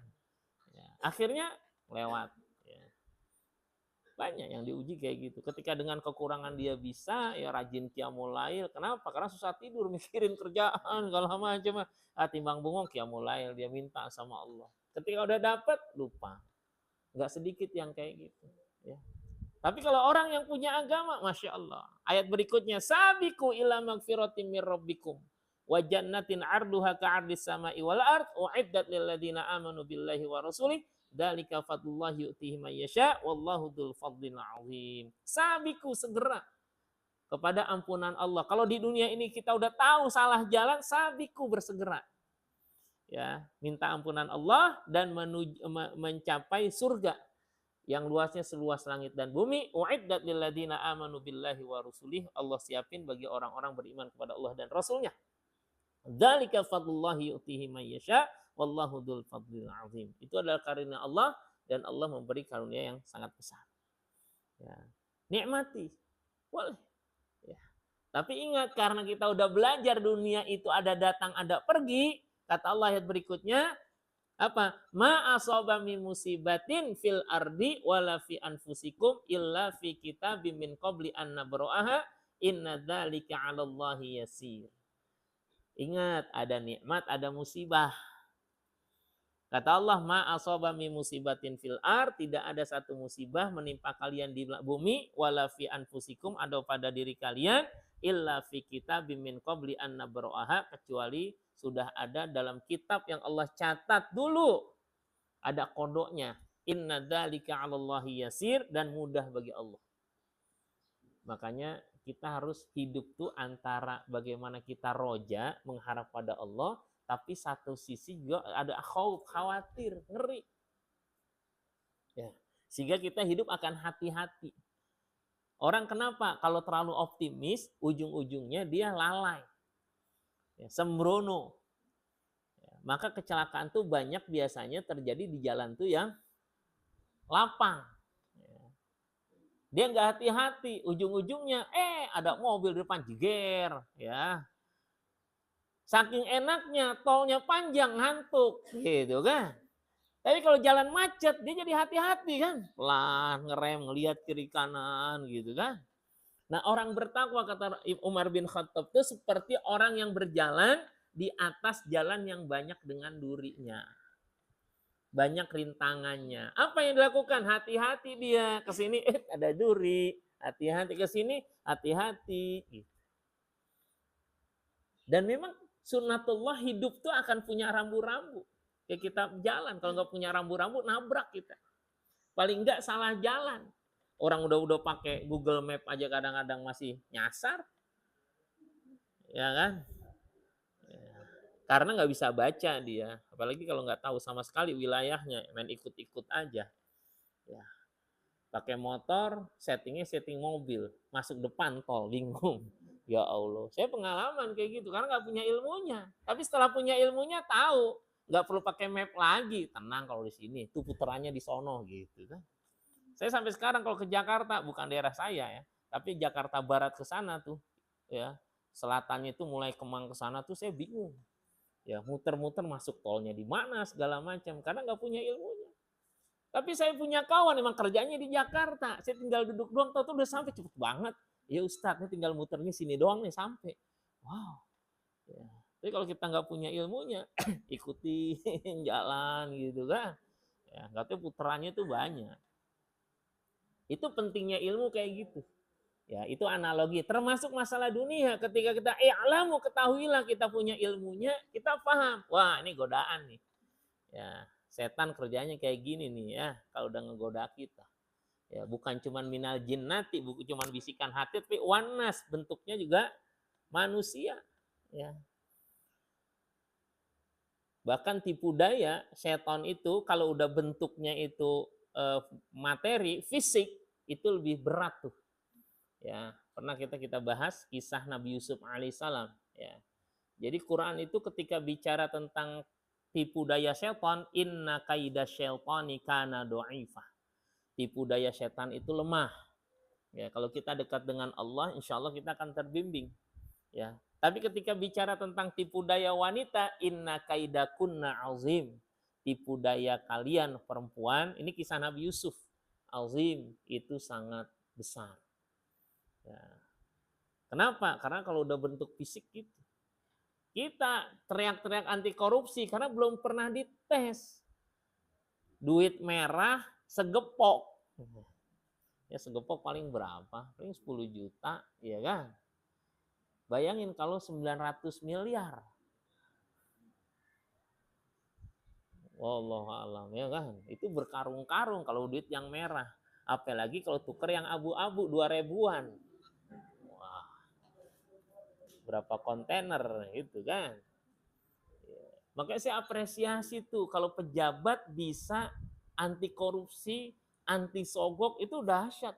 Ya. Akhirnya lewat. Ya. Banyak yang diuji kayak gitu. Ketika dengan kekurangan dia bisa, ya rajin qiyamul lail. Kenapa? Karena susah tidur mikirin kerjaan kalau macam. Timbang bengong qiyamul lail, dia minta sama Allah. Ketika udah dapat lupa. Nggak sedikit yang kayak gitu. Ya. Tapi kalau orang yang punya agama, Masya Allah. Ayat berikutnya, sabiku ila magfiratim mir rabbikum wa jannatin arduha ka'ardis sama'i wal ard u'iddat lil ladzina amanu billahi wa rasulih dzalika fadlullahi yu'tihi may yasha wallahu dzul fadlil azim. Sabiku, segera kepada ampunan Allah. Kalau di dunia ini kita udah tahu salah jalan, sabiku, bersegera. Ya, minta ampunan Allah dan mencapai surga yang luasnya seluas langit dan bumi. Uiddat lil ladzina amanu billahi wa rusulih. Allah siapin bagi orang-orang beriman kepada Allah dan Rasulnya. Dzalika fadlullahi yu'tihi may yasha wallahu dzul fadlil azim. Itu adalah karunia Allah dan Allah memberi karunia yang sangat besar. Ya. Nikmati. Boleh. Ya. Tapi ingat, karena kita udah belajar dunia itu ada datang ada pergi, kata Allah ayat berikutnya, apa? Ma asaba min musibatin fil ardi wala fi anfusikum illa fi kitabim min qabli an nabra'aha inna dzalika 'alallahi yasir. Ingat, ada nikmat, ada musibah. Kata Allah, ma asaba min musibatin fil tidak ada satu musibah menimpa kalian di bumi wala fi anfusikum, atau pada diri kalian, illa fi kitabim min qabli an nabra'aha, kecuali sudah ada dalam kitab yang Allah catat dulu. Ada kodoknya. Inna dzalika 'alallahi yasir, dan mudah bagi Allah. Makanya kita harus hidup tuh antara bagaimana kita roja, mengharap pada Allah, tapi satu sisi juga ada khawatir, ngeri. Ya, sehingga kita hidup akan hati-hati. Orang kenapa? Kalau terlalu optimis, ujung-ujungnya dia lalai, ya, sembrono. Ya, maka kecelakaan tuh banyak biasanya terjadi di jalan tuh yang lapang. Dia nggak hati-hati, ujung-ujungnya ada mobil di depan jeger, ya. Saking enaknya, tolnya panjang, ngantuk, gitu kan. Tapi kalau jalan macet, dia jadi hati-hati kan. Pelan, ngerem, ngelihat kiri kanan, gitu kan. Nah, orang bertakwa, kata Umar bin Khattab, itu seperti orang yang berjalan di atas jalan yang banyak dengan durinya. Banyak rintangannya. Apa yang dilakukan? Hati-hati dia. Kesini, ada duri. Hati-hati. Kesini, hati-hati. Dan memang sunnatullah hidup tuh akan punya rambu-rambu. Kayak kita jalan, kalau nggak punya rambu-rambu nabrak kita. Paling nggak salah jalan. Orang udah pakai Google Map aja kadang-kadang masih nyasar. Ya kan? Karena nggak bisa baca dia. Apalagi kalau nggak tahu sama sekali wilayahnya. Main ikut-ikut aja. Ya. Pakai motor, setting mobil. Masuk depan tol, bingung. Ya Allah, saya pengalaman kayak gitu karena nggak punya ilmunya. Tapi setelah punya ilmunya tahu, nggak perlu pakai map lagi. Tenang kalau di sini, tuh puterannya di sono gitu kan. Saya sampai sekarang kalau ke Jakarta, bukan daerah saya ya, tapi Jakarta Barat ke sana tuh, ya selatannya itu mulai Kemang ke sana tuh saya bingung. Ya muter-muter masuk tolnya di mana segala macam karena nggak punya ilmunya. Tapi saya punya kawan emang kerjanya di Jakarta. Saya tinggal duduk doang, tahu udah sampai cepet banget. Ya Ustadz, ini tinggal muternya sini doang nih sampai. Wow. Ya. Tapi kalau kita nggak punya ilmunya, ikutin jalan gitu kan. Ya, nggak tahu puterannya tuh banyak. Itu pentingnya ilmu kayak gitu. Ya, itu analogi. Termasuk masalah dunia. Ketika kita i'lamu, ketahuilah kita punya ilmunya, kita paham. Wah, ini godaan nih. Ya, setan kerjanya kayak gini nih ya, kalau udah ngegoda kita. Ya, bukan cuman minal jinnati, bukan cuman bisikan hati, tapi wanas, bentuknya juga manusia. Ya. Bahkan tipu daya, setan itu kalau udah bentuknya itu materi, fisik, itu lebih berat tuh. Ya, pernah kita bahas kisah Nabi Yusuf alaihissalam. Ya. Jadi Quran itu ketika bicara tentang tipu daya setan, inna kaida syaitani kana do'ifah. Tipu daya setan itu lemah. Ya, kalau kita dekat dengan Allah, insya Allah kita akan terbimbing. Ya, tapi ketika bicara tentang tipu daya wanita, inna kaidakunna azim. Tipu daya kalian perempuan, ini kisah Nabi Yusuf. Azim, itu sangat besar. Ya. Kenapa? Karena kalau udah bentuk fisik gitu, kita teriak-teriak anti korupsi karena belum pernah dites. Duit merah segepok. Ya segepok paling berapa? Paling 10 juta, ya kan? Bayangin kalau 900 miliar. Wallahu alam, ya kan? Itu berkarung-karung kalau duit yang merah. Apalagi kalau tuker yang abu-abu 2.000-an. Wah. Berapa kontainer itu kan? Makanya saya apresiasi tuh kalau pejabat bisa anti korupsi, anti sogok, itu dahsyat.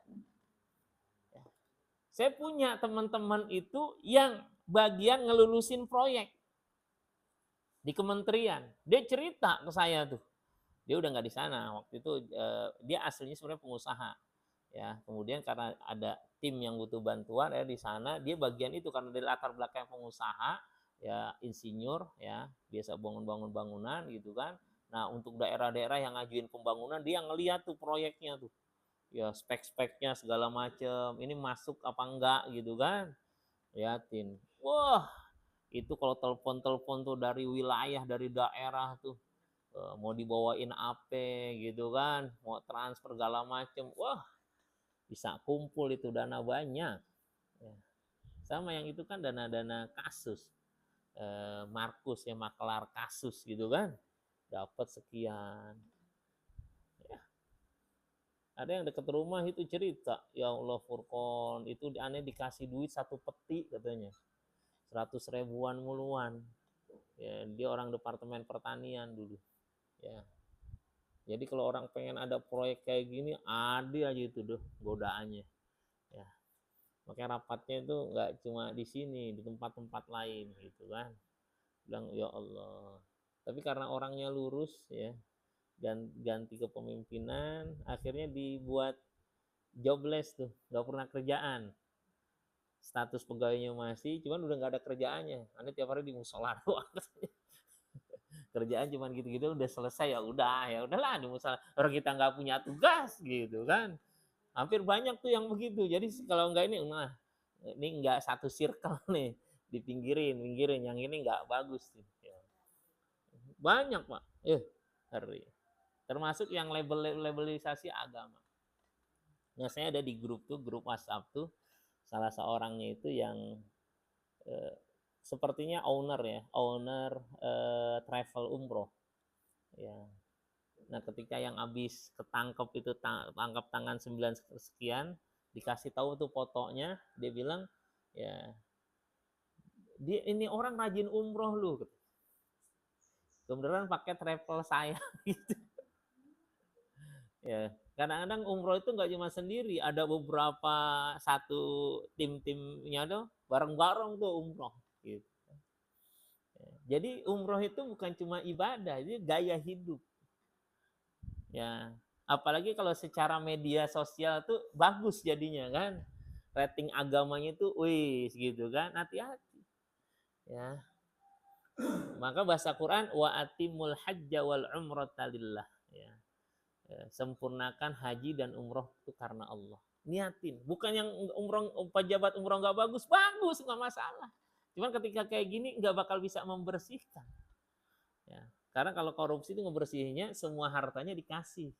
Saya punya teman-teman itu yang bagian ngelulusin proyek di kementerian. Dia cerita ke saya tuh. Dia udah nggak di sana waktu itu. Dia aslinya sebenarnya pengusaha. Ya, kemudian karena ada tim yang butuh bantuan ya di sana, dia bagian itu karena dari latar belakang pengusaha, ya insinyur, ya biasa bangun-bangun bangunan gitu kan. Nah untuk daerah-daerah yang ngajuin pembangunan, dia ngeliat tuh proyeknya tuh, ya spek-speknya segala macem, ini masuk apa enggak gitu kan, liatin. Wah, Itu kalau telepon tuh dari wilayah, dari daerah tuh, mau dibawain apa gitu kan, mau transfer segala macem, wah bisa kumpul itu dana banyak. Ya. Sama yang itu kan dana-dana kasus, Markus ya, makelar kasus gitu kan, dapat sekian. Ya. Ada yang dekat rumah itu cerita, ya Allah Furqon, itu aneh dikasih duit 1 peti katanya, 100 ribuan muluan. Ya, dia orang departemen pertanian dulu. Ya. Jadi kalau orang pengen ada proyek kayak gini, ada aja itu deh godaannya. Ya. Makanya rapatnya itu nggak cuma di sini, di tempat-tempat lain gitu kan. Bilang ya Allah. Tapi karena orangnya lurus ya, dan ganti kepemimpinan, akhirnya dibuat jobless tuh, nggak pernah kerjaan. Status pegawainya masih, cuman udah nggak ada kerjaannya. Anda tiap hari di musola doang. Kerjaan cuman gitu-gitu udah selesai, ya udahlah di musola. Orang kita nggak punya tugas gitu kan. Hampir banyak tuh yang begitu. Jadi kalau nggak ini nggak satu circle nih, dipinggirin, yang ini nggak bagus nih. Banyak Pak. Hari. Termasuk yang labelisasi agama. Nah, saya ada di grup WhatsApp tuh, salah seorangnya itu yang sepertinya owner travel umroh. Ya. Nah, ketika yang habis ketangkep itu tangkap tangan 9 sekian, dikasih tahu tuh fotonya, dia bilang, ya dia ini orang rajin umroh lu. Kebenaran pakai travel saya gitu. Ya, kadang-kadang umroh itu nggak cuma sendiri, ada beberapa satu tim-timnya tuh bareng-bareng tuh umroh gitu. Jadi umroh itu bukan cuma ibadah, ini gaya hidup. Ya, apalagi kalau secara media sosial tuh bagus jadinya kan. Rating agamanya itu wis gitu kan, hati-hati. Ya. Maka bahasa Quran wa atimul hajja wal umrata lillah. Ya. Sempurnakan haji dan umroh itu karena Allah. Niatin, bukan yang umroh pejabat umroh nggak bagus, nggak masalah. Cuman ketika kayak gini nggak bakal bisa membersihkan. Ya, karena kalau korupsi itu ngebersihinnya semua hartanya dikasih,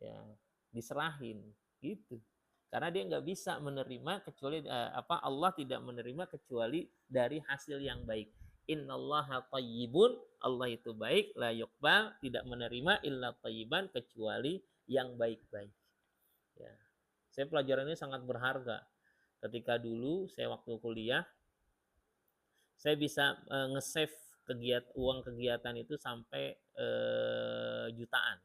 ya, diserahin, gitu. Karena dia nggak bisa menerima kecuali Allah tidak menerima kecuali dari hasil yang baik. Innallaha thayyibun, Allah itu baik, la yuqbal, tidak menerima illa thayyiban, kecuali yang baik-baik. Ya. Saya pelajaran ini sangat berharga. Ketika dulu saya waktu kuliah, saya bisa nge-save uang kegiatan itu sampai jutaan.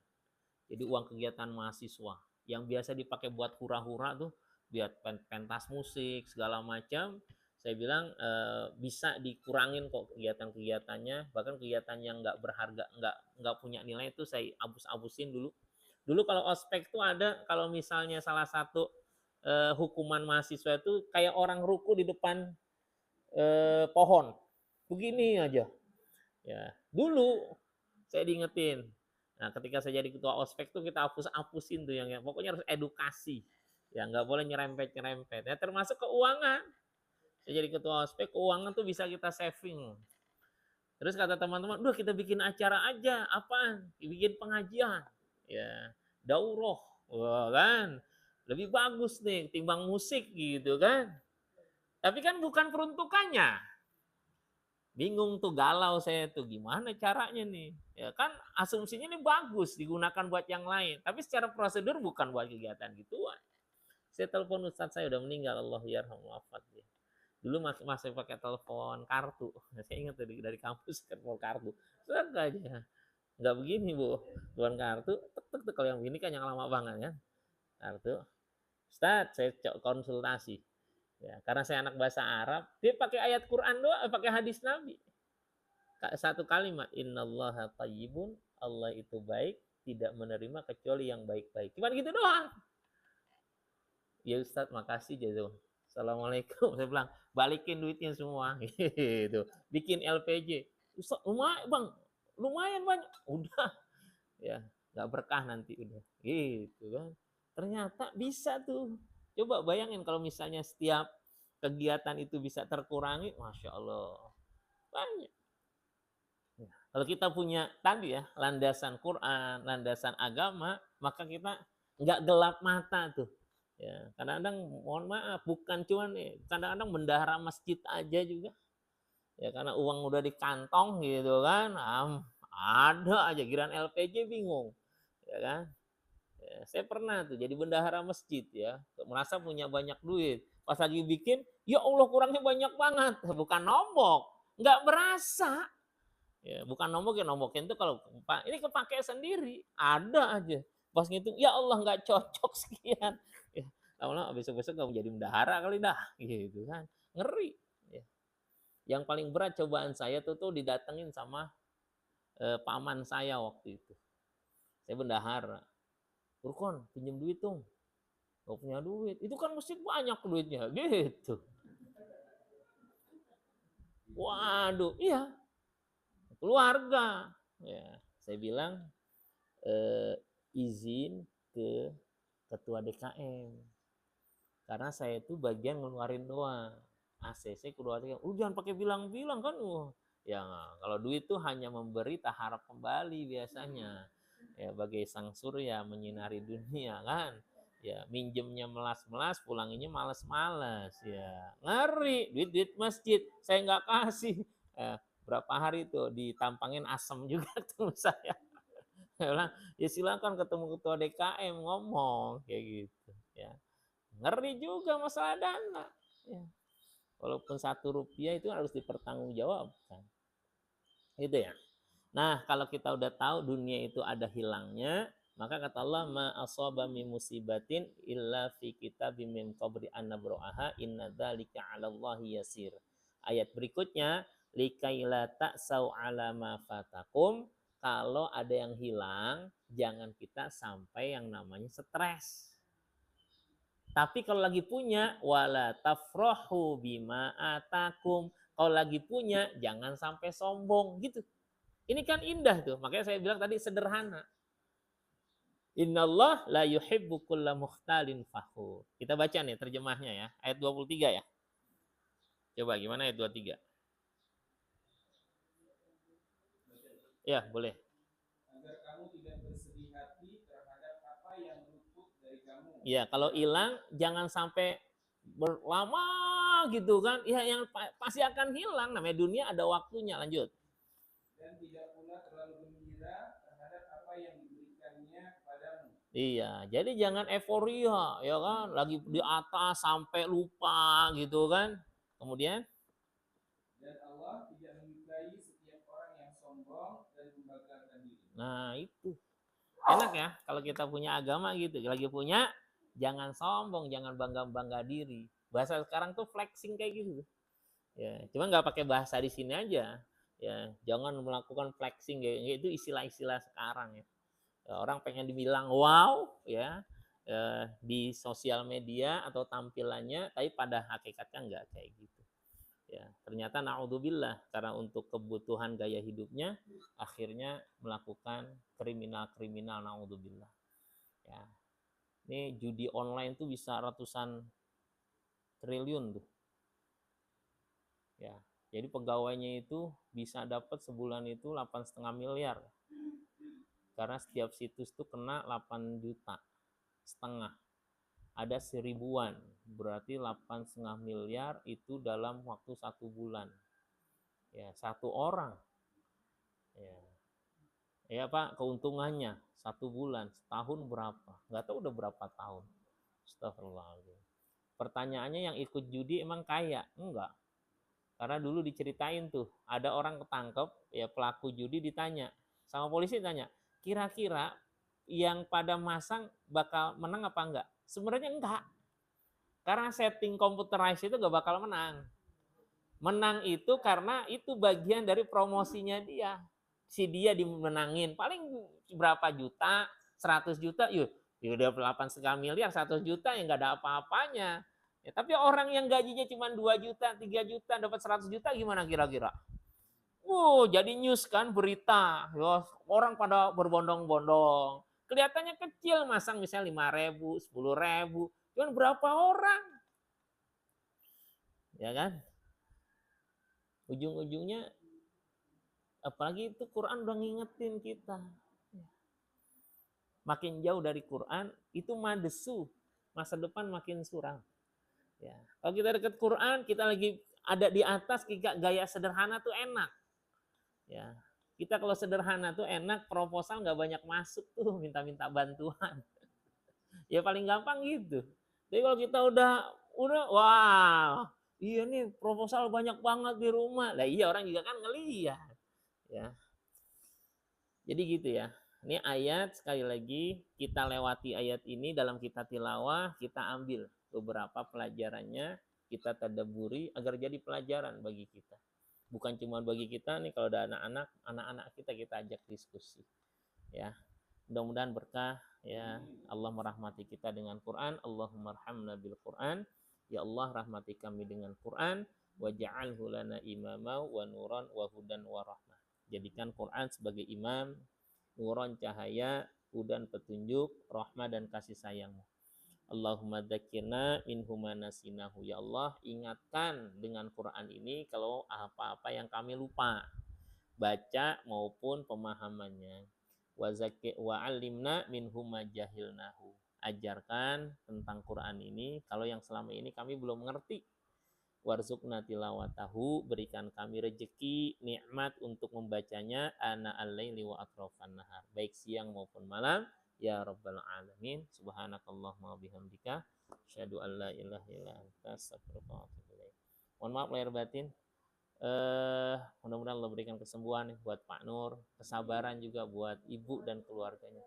Jadi uang kegiatan mahasiswa yang biasa dipakai buat hura-hura tuh, buat pentas musik segala macam, saya bilang bisa dikurangin kok kegiatan-kegiatannya, bahkan kegiatan yang nggak berharga, nggak punya nilai itu saya abus-abusin dulu. Dulu kalau ospek tuh ada, kalau misalnya salah satu hukuman mahasiswa itu kayak orang ruku di depan pohon, begini aja. Ya, dulu saya diingetin. Nah, ketika saya jadi ketua ospek tuh kita hapus-hapusin tuh yang pokoknya harus edukasi. Ya, nggak boleh nyerempet-nyerempet. Ya, termasuk keuangan. Saya jadi ketua ospek, keuangan tuh bisa kita saving. Terus kata teman-teman, "Duh, kita bikin acara aja, apaan? Bikin pengajian." Ya, daurah. Wah, kan? Lebih bagus nih timbang musik gitu kan. Tapi kan bukan peruntukannya. Bingung tuh, galau saya tuh, gimana caranya nih, ya kan asumsinya ini bagus digunakan buat yang lain, tapi secara prosedur bukan buat kegiatan gituan. Saya telepon ustadz saya udah meninggal, Allah yarhamu wafat dia. Dulu masih pakai telepon kartu, saya ingat dari kampus telepon kartu, set aja, nggak begini bu, telepon kartu, tek kalau yang begini kan yang lama banget kan, kartu, ustadz saya konsultasi. Ya, karena saya anak bahasa Arab, dia pakai ayat Quran doang, pakai hadis Nabi. Satu kalimat, innallaha thayyibun, Allah itu baik, tidak menerima kecuali yang baik-baik. Cuma gitu doang. Ya Ustaz, makasih jazakallah. Assalamualaikum. Saya bilang, balikin duitnya semua. Gitu. Bikin LPG. Ustaz, lumayan bang, lumayan banyak. Udah, ya nggak berkah nanti udah. Gitu kan. Ternyata bisa tuh. Coba bayangin kalau misalnya setiap kegiatan itu bisa terkurangi, Masya Allah. Banyak. Kalau kita punya tadi ya, landasan Quran, landasan agama, maka kita nggak gelap mata tuh. Ya, kadang-kadang mohon maaf, bukan cuman kadang-kadang bendahara masjid aja juga. Ya karena uang udah di kantong gitu kan, ada aja giliran LPG bingung. Ya kan? Ya, saya pernah tuh jadi bendahara masjid ya, merasa punya banyak duit. Pas lagi bikin, ya Allah kurangnya banyak banget. Bukan nombok, nggak berasa. Ya, bukan nombokin tuh kalau ini kepake sendiri, ada aja. Pas ngitung, ya Allah nggak cocok sekian. Ya, lama-lama besok-besok kamu jadi bendahara kali dah, gitu kan. Ngeri. Ya. Yang paling berat cobaan saya tuh didatengin sama paman saya waktu itu. Saya bendahara. Urkon, pinjam duit dong. Gak punya duit. Itu kan mesti banyak duitnya, gitu. Waduh, iya. Keluarga. Ya, saya bilang izin ke ketua DKM. Karena saya itu bagian ngeluarin doang. ACC keluar jangan pakai bilang-bilang kan. Ya, kalau duit itu hanya memberi tak harap kembali biasanya. Ya, bagai sang surya menyinari dunia kan. Ya, minjemnya melas-melas, pulanginnya males-males. Ya, ngeri, duit-duit masjid saya nggak kasih. Berapa hari tuh ditampangin asem juga tuh saya. Saya bilang, ya silakan ketemu ketua DKM ngomong kayak gitu. Ya, ngeri juga masalah dana. Ya. Walaupun Rp1 itu harus dipertanggungjawabkan. Gitu ya. Nah, kalau kita udah tahu dunia itu ada hilangnya, maka kata Allah, ma asaba min musibatin illa fi kitabim min qabli an nabra'aha inna dzalika 'alallahi yasir. Ayat berikutnya, likaila ta'sau 'ala ma fatakum, kalau ada yang hilang, jangan kita sampai yang namanya stres. Tapi kalau lagi punya, wala tafrahu bima atakum. Kalau lagi punya, jangan sampai sombong gitu. Ini kan indah tuh, makanya saya bilang tadi sederhana. Innallah la yuhibbu kulla mukhtalin fakhur. Kita baca nih terjemahnya ya, ayat 23 ya. Coba gimana ayat 23? Ya, boleh. Agar kamu tidak bersedih hati terhadap apa yang luput dari kamu. Ya, kalau hilang jangan sampai berlama gitu kan. Ya, yang pasti akan hilang, namanya dunia ada waktunya. Lanjut. Dan tidak pula terlalu gembira terhadap apa yang diberikannya kepadamu. Iya, jadi jangan euforia ya kan, lagi di atas sampai lupa gitu kan. Kemudian dan Allah tidak menyukai setiap orang yang sombong dan membanggakan diri. Nah, itu. Enak ya kalau kita punya agama gitu. Lagi punya jangan sombong, jangan bangga-bangga diri. Bahasa sekarang tuh flexing kayak gitu. Ya, cuma nggak pakai bahasa di sini aja. Ya, jangan melakukan flexing kayak itu istilah-istilah sekarang ya. Orang pengen dibilang wow ya di sosial media atau tampilannya, tapi pada hakikatnya nggak kayak gitu. Ya, ternyata naudzubillah karena untuk kebutuhan gaya hidupnya akhirnya melakukan kriminal naudzubillah. Ya. Ini judi online tuh bisa ratusan triliun tuh. Ya. Jadi pegawainya itu bisa dapat sebulan itu 8,5 miliar. Karena setiap situs tuh kena 8,5 juta. Ada 1.000-an, berarti 8,5 miliar itu dalam waktu 1 bulan. Ya, 1 orang. Ya Pak, keuntungannya 1 bulan, setahun berapa? Nggak tahu udah berapa tahun. Astagfirullahaladzim. Pertanyaannya yang ikut judi emang kaya? Enggak. Karena dulu diceritain tuh, ada orang ketangkep, ya pelaku judi ditanya, sama polisi tanya, kira-kira yang pada masang bakal menang apa enggak? Sebenarnya enggak. Karena setting computerized itu gak bakal menang. Menang itu karena itu bagian dari promosinya dia. Si dia dimenangin paling berapa juta, 100 juta, yuk udah 8,5 miliar, 100 juta ya nggak ada apa-apanya. Ya, tapi orang yang gajinya cuma 2 juta, 3 juta, dapat 100 juta gimana kira-kira? Jadi news kan berita, ya, orang pada berbondong-bondong. Kelihatannya kecil, masang misalnya 5.000, 10.000, cuman berapa orang? Ya kan? Ujung-ujungnya Apalagi itu Quran udah ngingetin kita. Makin jauh dari Quran, itu madesu. Masa depan makin suram. Ya. Kalau kita dekat Quran, kita lagi ada di atas, kita gaya sederhana tuh enak. Ya. Kita kalau sederhana tuh enak, proposal nggak banyak masuk tuh, minta-minta bantuan. Ya paling gampang gitu. Tapi kalau kita udah wah, iya nih proposal banyak banget di rumah. Lah iya, orang juga kan ngelihat. Ya. Jadi gitu ya. Ini ayat, sekali lagi kita lewati ayat ini dalam kita tilawah, kita ambil beberapa pelajarannya, kita tadabburi agar jadi pelajaran bagi kita. Bukan cuma bagi kita nih, kalau ada anak-anak kita ajak diskusi. Ya. Mudah-mudahan berkah ya. Allah merahmati kita dengan Quran. Allahumma arhamna bil Quran. Ya Allah, rahmati kami dengan Quran. Waj'alhu lana imama wa nuran wa hudan wa rahmah. Jadikan Quran sebagai imam, nuron cahaya, hudan petunjuk, rahmah dan kasih sayangmu. Allahumma dzakirna minhu ma nasinahu. Ya Allah, ingatkan dengan Quran ini kalau apa-apa yang kami lupa, baca maupun pemahamannya. Wa alimna minhu ma jahilnahu. Ajarkan tentang Quran ini kalau yang selama ini kami belum mengerti. Warzuqna tilawatahu, berikan kami rejeki, nikmat untuk membacanya ana al-laili wa atrafan nahar, baik siang maupun malam ya rabbal alamin. Subhanakallahumma bihamdika asyhadu an la ilaha illa anta astaghfiruka wa atubu ilaik. Mohon maaf lahir batin. Mudah-mudahan Allah berikan kesembuhan buat Pak Nur, kesabaran juga buat ibu dan keluarganya.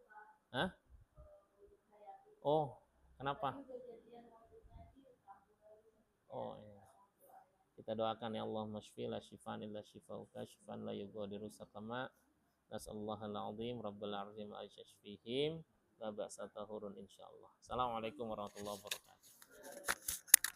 Hah? Oh, kenapa? Oh ya. Kita doakan ya Allah, masfi la shifan illa shifauka shifan la yughadiru saqama. Nasallahu al-azim rabbal azim asyashfihim la ba'sa tahurun insyaallah. Assalamualaikum warahmatullahi wabarakatuh.